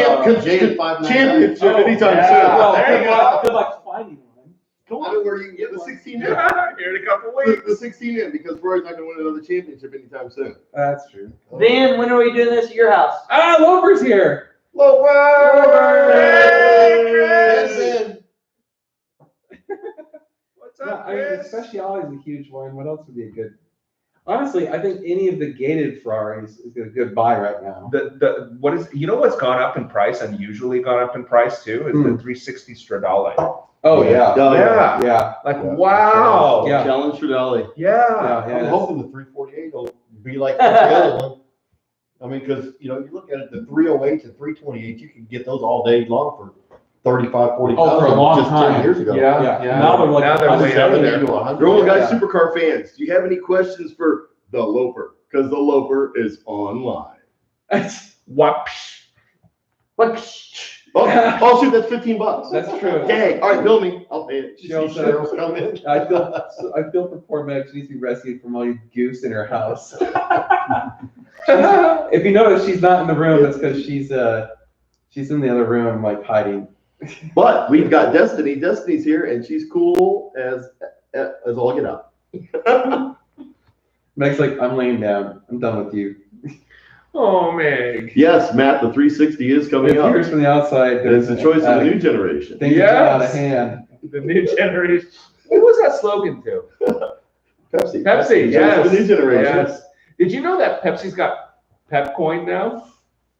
championship Oh, anytime yeah. Well, There you good go. luck- good luck finding one. soon. Come on, where you can get the 16M. Here in a couple weeks. The 16M, because Ferrari's not gonna win another championship anytime soon. That's true. Ben, when are we doing this at your house? Ah, Loper's here. What's Yeah, up, I mean, Chris? Speciale is a huge one. What else would be a good? Honestly, I think any of the gated Ferraris is a good buy right now. What's gone up in price, unusually gone up in price too, is the 360 Stradale. Oh yeah, Oh, Yeah. yeah. Like, Yeah. wow. Yeah. Challenge Stradale. Yeah. Yeah. I'm hoping the 348 will be like the other one. I mean, because, you look at it, the 308 and 328, you can get those all day long for 35, 40,000. Oh, for a long just time. 10 years ago. Yeah. Now they're like Now they're way up 170. there. to 100. Roll Guys Yeah. Supercar fans, do you have any questions for the Loper? Because the Loper is online. Whoosh. Oh, shoot, that's $15. That's true. Dang, all right, bill me. I'll pay it. Did you see Cheryl's comment? I feel for poor Meg. She needs to be rescued from all these goose in her house. If you notice, she's not in the room. That's because she's in the other room, like hiding. But we've got Destiny. Destiny's here, and she's cool as all get out. Meg's like, I'm laying down. I'm done with you. Oh, Meg. Yes, Matt, the 360 is It coming up. appears from the outside. It's the choice of the new generation. Things are out of hand. The new generation. What was that slogan to? Pepsi. Pepsi, Choice yes. of the new generation. Yes. Did you know that Pepsi's got Pepcoin now?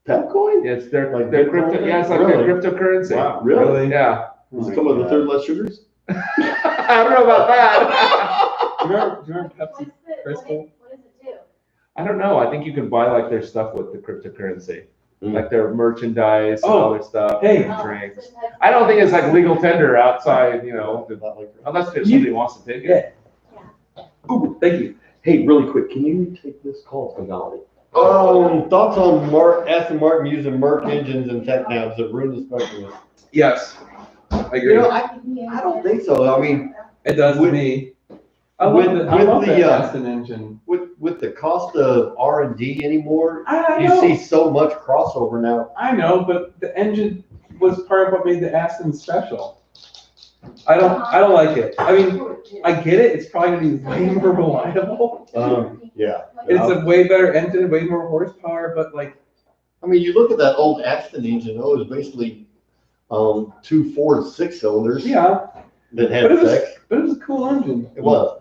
Pepcoin? Yes, they're Like their Bitcoin? crypto. Yeah, it's like Really? their cryptocurrency. Wow, really? Yeah. Does it come with a third less sugars? I don't know about that. Do you remember Pepsi Crystal? What does it do? I don't know. I think you can buy like their stuff with the cryptocurrency, Mm. like their merchandise and Oh, all their stuff, hey. and drinks. I don't think it's like legal tender outside, unless if somebody wants to take it. Ooh, thank you. Hey, really quick, can you take this call for Dolly? Thoughts on Aston Martin using Merc engines and tech navs that ruin the spectrum? Yes, I agree. I don't think so. I mean, It does to with- me. I with- love with the the, Aston engine. with the cost of R&D anymore, I you know. see so much crossover now. I know, but the engine was part of what made the Aston special. I don't like it. I mean, I get it. It's probably gonna be way more reliable. Yeah. It's a way better engine, way more horsepower, but like, I mean, you look at that old Aston engine, it was basically 2 Ford 6-cylinders yeah, that had but it was sex. a cool engine. It was.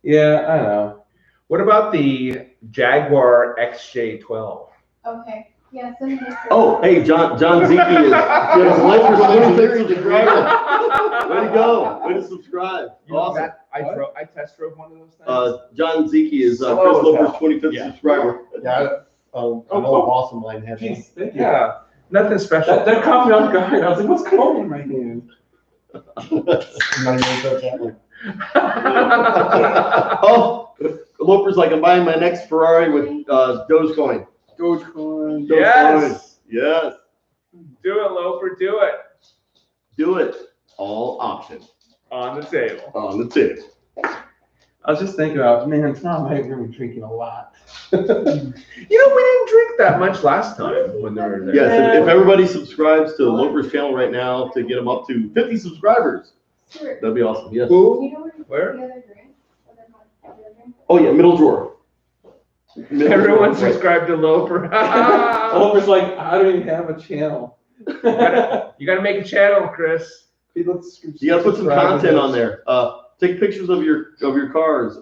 Yeah, I know. What about the Jaguar XJ12? Okay, yeah, send me this. Oh, hey, John Zeke is Way to go. Way to subscribe. Awesome. I test drove one of those things. John Zeke is Chris Slow as Loper's hell. 25th Yeah. subscriber. Yeah, an old boss of mine had one. Jeez, thank you. Yeah, nothing special. That caught me off guard. I was like, what's going on in my hand? I'm not even gonna touch that one. Oh, Loper's like, I'm buying my next Ferrari with Dogecoin. Dogecoin. Yes. Yes. Do it, Loafer. Do it. Do it. All options On the table. on the table. I was just thinking about, man, tomorrow night we're gonna be drinking a lot. You know, we didn't drink that much last time when they were there. Yes, if everybody subscribes to Loafer's channel right now to get them up to 50 subscribers, Stuart, that'd be awesome. Yes. Who? you know Where? the other drink? What they're called, the other drink? Oh yeah, middle drawer. Middle Everyone drawer, right. subscribe to Loafer. Oliver's like, I don't even have a channel. You gotta make a channel, Chris. People You gotta put some content on there. Take pictures of your cars.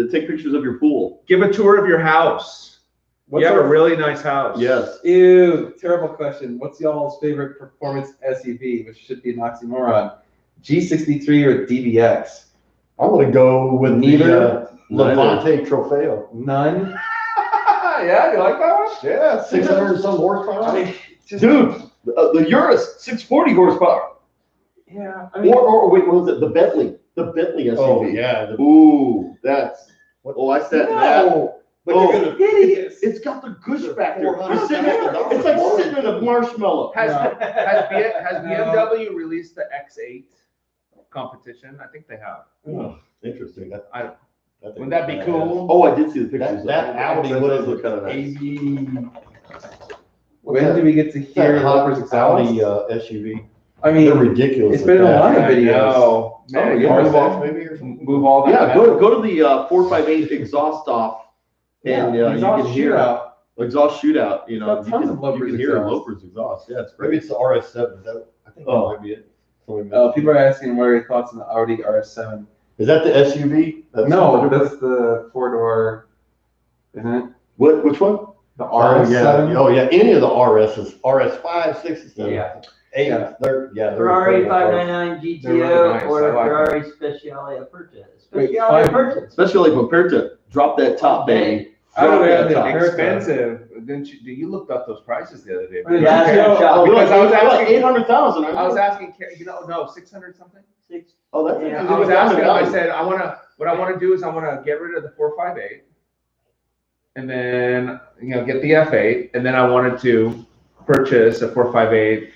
Take pictures of your pool. Give a tour of your house. What's You have a our- really nice house. Yes. Ew, terrible question. What's y'all's favorite performance SUV, which should be an oxymoron? G63 or DBX? I'm gonna go with Neither. the Levante Trofeo. None. Yeah, you like that one? Yeah, 600 and some horsepower. I mean, just, Dude, the Urus, 640 horsepower. yeah. I mean, Or wait, what was it? The Bentley SUV. Oh yeah. Ooh, that's. Oh, I sat in that. no, But Oh, you're gonna. hideous. It's got the gush The factor. You're 400 sitting $1,000 it's like sitting in a marshmallow. Has No. BMW released the X8 competition? I think they have. Oh, interesting. Wouldn't that be cool? Oh, I did see the pictures. That Audi, what is look it? kind of nice. When do we get to hear That Lover's exhaust? Audi SUV. I They're mean, ridiculous. it's been in a lot of I videos. know. Oh, Man, yeah. move all- maybe or something. move all that. Yeah, metal. go to the 458 exhaust off, and you exhaust can hear shootout. exhaust shootout. You know, Got tons of you Loper's can hear exhaust. Loper's exhaust. Yeah, it's Maybe great. it's the RS7. Is that? I think that Oh. might be it. Somebody mentioned- People are asking what are your thoughts on the Audi RS7? Is that the SUV? No, that's the four-door, isn't it? Which one? The Oh yeah. RS7? Oh yeah. Any of the RSs, RS5, 6, 7, Yeah. 8. Yeah. They're Ferrari incredible cars. 599 GTO They're really nice. or I like Ferrari Speciale Aperta. Wait, Speciale five- Aperta. Especially like Aperta. Drop that top, baby. I don't Drop have that the top. Aperta. Expensive. Didn't you? You looked up those prices the other day. I mean, Yeah, GTO, yeah, shop. Because I was asking- 800,000. I was asking, no, 600 something. Oh, that's Yeah, I was asking him, I said, what I want to do is I want to get rid of the 458 and then, get the F8. And then I wanted to purchase a 458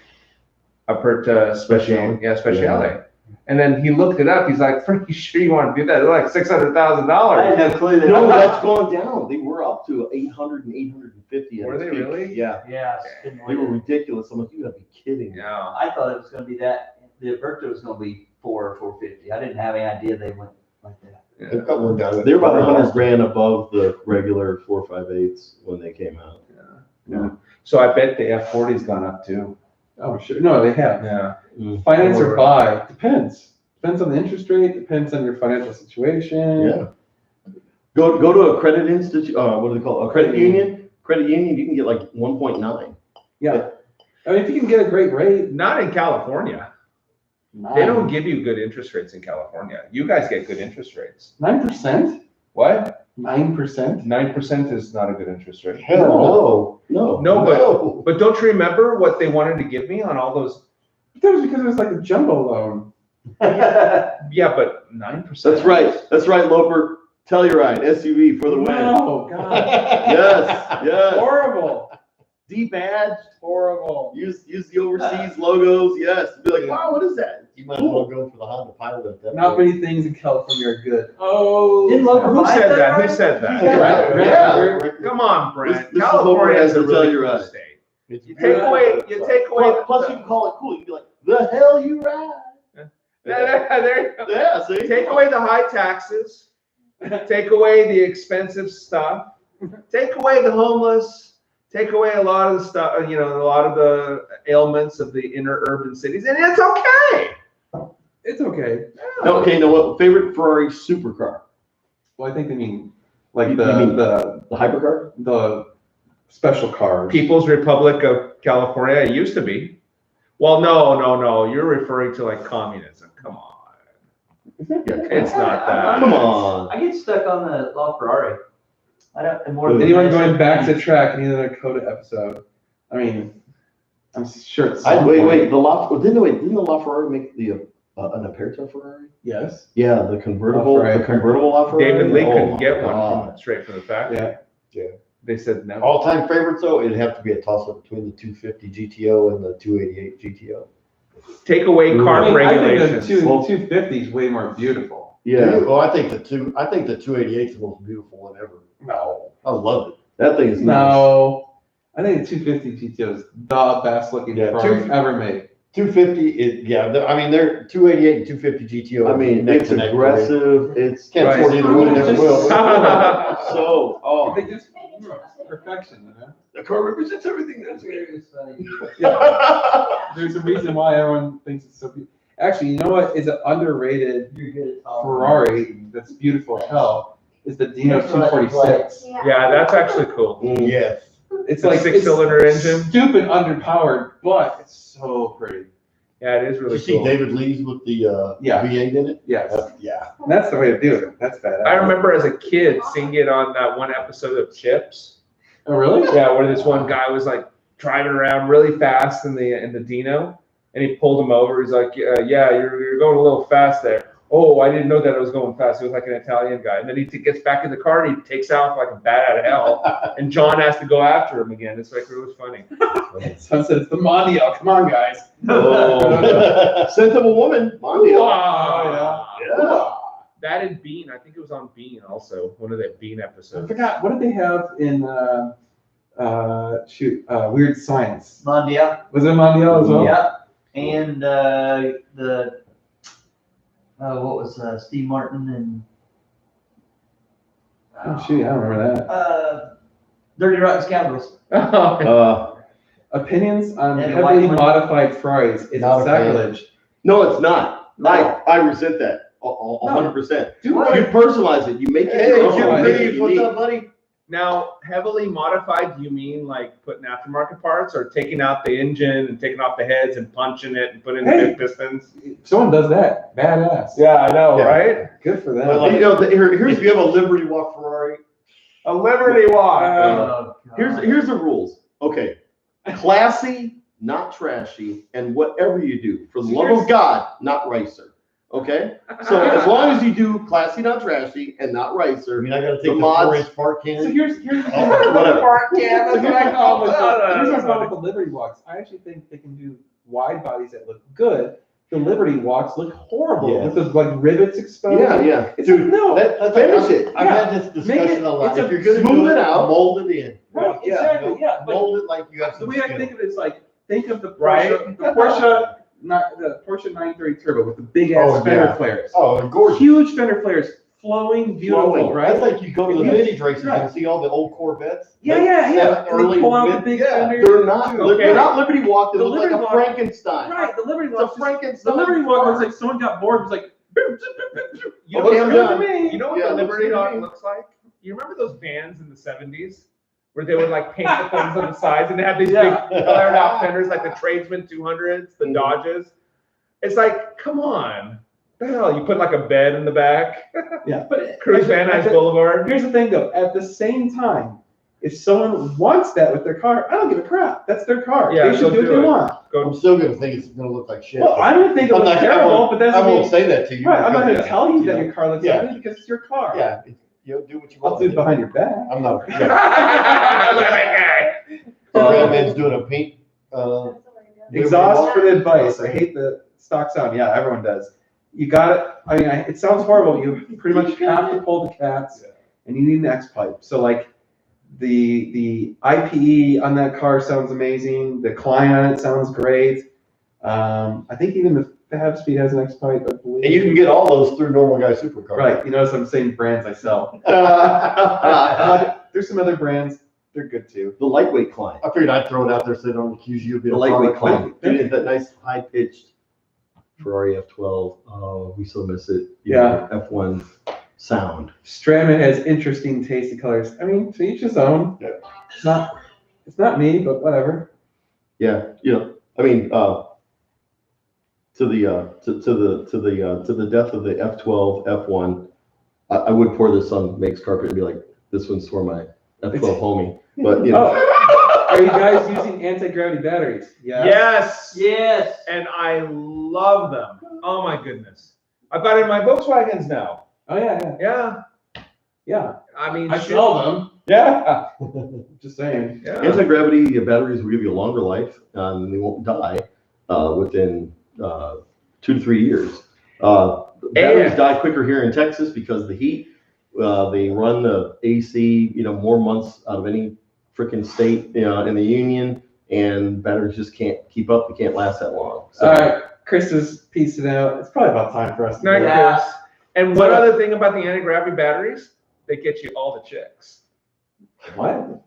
Aperta Speciale. Yeah, Speciale. And then he looked it up. He's like, "Are you sure you want to do that? They're like I $600,000. had no clue that. No, that's gone down. They were up to 800 and 850. at Were its they peak. really? Yeah. Yeah, it's They were ridiculous. I'm like, you gotta be kidding me. Yeah. I thought it was gonna be that, the Aperta was gonna be 450. I didn't have any idea they went like that. They've got one down. They were about 100 grand above the regular 458s when they came out. So I bet the F40's gone up too. Oh, sure. No, they have. Yeah. Finance or buy, depends. Depends on the interest rate, depends on your financial situation. Yeah. Go to a credit institute. What do they call it? A credit union. Credit union, you can get like 1.9. Yeah. I mean, if you can get a great rate, Not in California. They don't give you good interest rates in California. You guys get good interest rates. 9%? What? 9%? 9% is not a good interest rate. Hell No. No, but don't you remember what they wanted to give me on all those? That was because it was like a jumbo loan. Yeah, but 9%. That's right, Loper. Telluride SUV for the win. Oh, God. Yes. Horrible. D-badge. Horrible. Use the overseas logos. Yes. Be like, wow, what is that? You might as well go for the Honda Pilot at that Not point. many things in California are good. Oh. Didn't Loper Who buy said that, that? Who right? said that? Yeah. Come on, Brent. This is California is a Loper really has to cool tell you state. It's You take away. Plus, you can call it cool. You can be like, the hell you ride. There you go. Yeah, see? Take away the high taxes. Take away the expensive stuff. Take away the homeless. Take away a lot of the stuff, a lot of the ailments of the inner urban cities, and it's okay. It's okay. Okay, now what? Favorite Ferrari supercar? Well, I think they mean like You the mean- the The hypercar? the special cars. People's Republic of California, it used to be. Well, no. You're referring to like communism. Come on. It's not that. Come on. I get stuck on the LaFerrari. I don't, and more than Anyone this, going back to track any other Coda episode? I mean, I'm sure it's Wait. Didn't the LaFerrari make the an Aperta Ferrari? Yes. Yeah, the convertible. LaFerrari. The convertible LaFerrari. David Lee Oh couldn't my get one God. straight from the factory. Yeah. They said no. All-time favorites though, it'd have to be a toss-up between the 250 GTO and the 288 GTO. Take away I carb think regulations. the 250 is way more beautiful. Yeah, Well, I think the 288 is the most beautiful one ever. No. I love it. that thing is nice. No. I think the 250 GTO is the best looking Yeah, Ferrari ever made. 250, I mean, they're 288 and 250 GTO. I mean, neck it's to neck. aggressive. It's Can't Right. afford either one, never will. so. Oh, They just perfection, huh? the car represents everything. That's weird. Yeah. There's a reason why everyone thinks it's so beautiful. Actually, you know what is an underrated You're good at talking. Ferrari that's beautiful as hell is the Dino That's what I 246. Yeah, that's actually cool. Yes. It's The like six-cylinder engine. stupid underpowered, but it's so pretty. Yeah, it is Did really you see cool. David Lee's with the Yeah. V8 in it? Yes, Yeah. that's the way to do it. That's badass. I remember as a kid seeing it on that one episode of Chips. Oh, really? Yeah, where this one guy was like driving around really fast in the Dino, and he pulled him over. He's like, "Yeah, you're going a little fast there." Oh, I didn't know that I was going fast. He was like an Italian guy, and then he gets back in the car and he takes out like a bat out of hell, and John has to go after him again. It's like really funny. Son said it's the Mondial. Come on, guys. Oh, scent of a woman. Mondial. Wow. Yeah. That and Bean, I think it was on Bean also, one of the Bean I episodes. forgot. What did they have in Weird Science? Mondial. Was it Mondial as well? Yep. And what was Steve Martin and Oh shoot, I don't remember that. Dirty Rotten Scoundrels. Opinions on And heavily white- modified Ferraris is Not a fan. sacrilege. No, it's not. No. I resent that. 100%. Do You what? personalize it. You make it Hey, your own. Jim Oh, You make it Reeves, what's unique. up, buddy? Now, heavily modified, do you mean like putting aftermarket parts or taking out the engine and taking off the heads and punching it and putting in Hey. the big pistons? If someone does that, badass. Yeah, I know, Yeah. right? Good for them. Well, You know, here's if you have a Liberty Walk Ferrari. A Liberty Walk. Oh, Here's the rules. Okay, classy, not trashy, and whatever you do, for the love of God, not racer. Okay, so as long as you do classy, not trashy, and not I racer, mean, I gotta The take the mods- 4-inch park So can. here's the thing. whatever. So here's my problem with the Liberty Walks. I actually think they can do wide bodies that look good. The Liberty Walks look horrible Yeah. with those like rivets exposed. Yeah. It's Dude, no. Finish it. I've had this Make discussion it- a lot. it's If a- you're gonna smooth do it out. mold it in. Right, exactly, yeah, but- Mold it like you have The some way I skill. think of it is like, think of the Porsche, Right. the Porsche 930 Turbo with the big ass Oh, fender yeah. flares. Oh, gorgeous. Huge fender flares, flowing, beautiful, Flowing. right? That's like you go to the Yeah. vintage races Right. and see all the old Corvettes. Yeah, Like yeah. seven- And they early pull out the mid- big yeah. fender. They're not. Okay. They're not Liberty Walk. They The look like Liberty a Walk- Frankenstein. Right, the Liberty It's a Walk. The Frankenstein. Liberty Walk was like someone got bored, was like, You know, Okay, what's I'm good done. to me? You know what Yeah, the looks Liberty good to Walk me. looks like? You remember those vans in the 70s? Where they would like paint the things on the sides and they have these Yeah. big colored out fenders like the Tradesman 200s, the Mhm. Dodges. It's like, come on. What the hell? You put like a bed in the back? Yeah, but Cruise Van Nuys Boulevard? here's the thing though, at the same time, if someone wants that with their car, I don't give a crap. That's their car. Yeah, They should go do what do they it. want. I'm still gonna think it's gonna look like shit. Well, I don't think it I'm looks not- I terrible, won't- but that's I won't say that to you. right. I'm not because, gonna tell you that know, your car looks Yeah. ugly because it's your car. Yeah, you do what you I'll want. do it behind your back. I'm not. Look at that Man's doing a paint. Exhaust for the advice. I hate the stock sound. Yeah, everyone does. You got it. I mean, it sounds horrible. You pretty much have to pull the cats, and you need an X pipe. So like, the IPE on that car sounds amazing. The Klein on it sounds great. I think even the Fab Speed has an X pipe, I believe. And you can get all those through Normal Guy Supercar. Right. You notice I'm saying brands I sell. There's some other brands. They're good too. The lightweight Klein. I figured I'd throw it out there so they don't accuse you of being The a lightweight product. Klein. Dude, that nice high pitched Ferrari F12. Oh, we still miss it. You Yeah. know, F1 sound. Stradman has interesting tasty colors. I mean, to each his own. Yeah. It's not me, but whatever. Yeah, you know, I mean, to the death of the F12 F1, I would pour this on Meg's carpet and be like, this one's for my F12 homie. But you know, Oh, are you guys using anti-gravity batteries? Yeah. Yes. Yes. And I love them. Oh my goodness. I've got it in my Volkswagens now. Oh yeah, yeah, Yeah. yeah. I mean, I shit. sell them. Yeah. Just saying. Yeah. Anti-gravity batteries will give you a longer life, and they won't die within 2 to 3 years. Batteries And- die quicker here in Texas because of the heat. They run the AC, more months out of any freaking state, in the union, and batteries just can't keep up. They can't last that long. So, All right, Chris is piecing out. It's probably about time for us to Night, go. Yeah. Chris. And one other thing about the anti-gravity batteries, they get you all the chicks. What?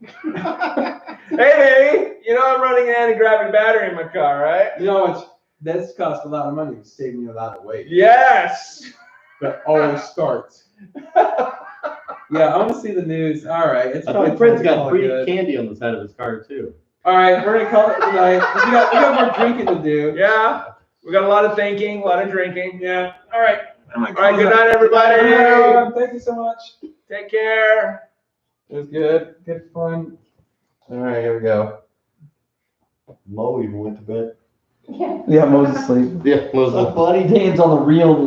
Hey, I'm running an anti-gravity battery in my car, right? You know what? That's cost a lot of money. It's saving you a lot of weight. Yes. That always starts. Yeah, I want to see the news. All right, it's probably my friend's time to got call it free good. candy on the side of his car too. All right, we're gonna call it tonight. We got more drinking to do. Yeah. We got a lot of thinking, a lot of drinking. Yeah. All right. All right. Good night, everybody. Good night, everyone. Thank you so much. Take care. It was good. Good fun. All right, here we go. Mo even went to bed. Yeah. Yeah, Moses asleep. Yeah, Muslim. Buddy Dan's on the real news.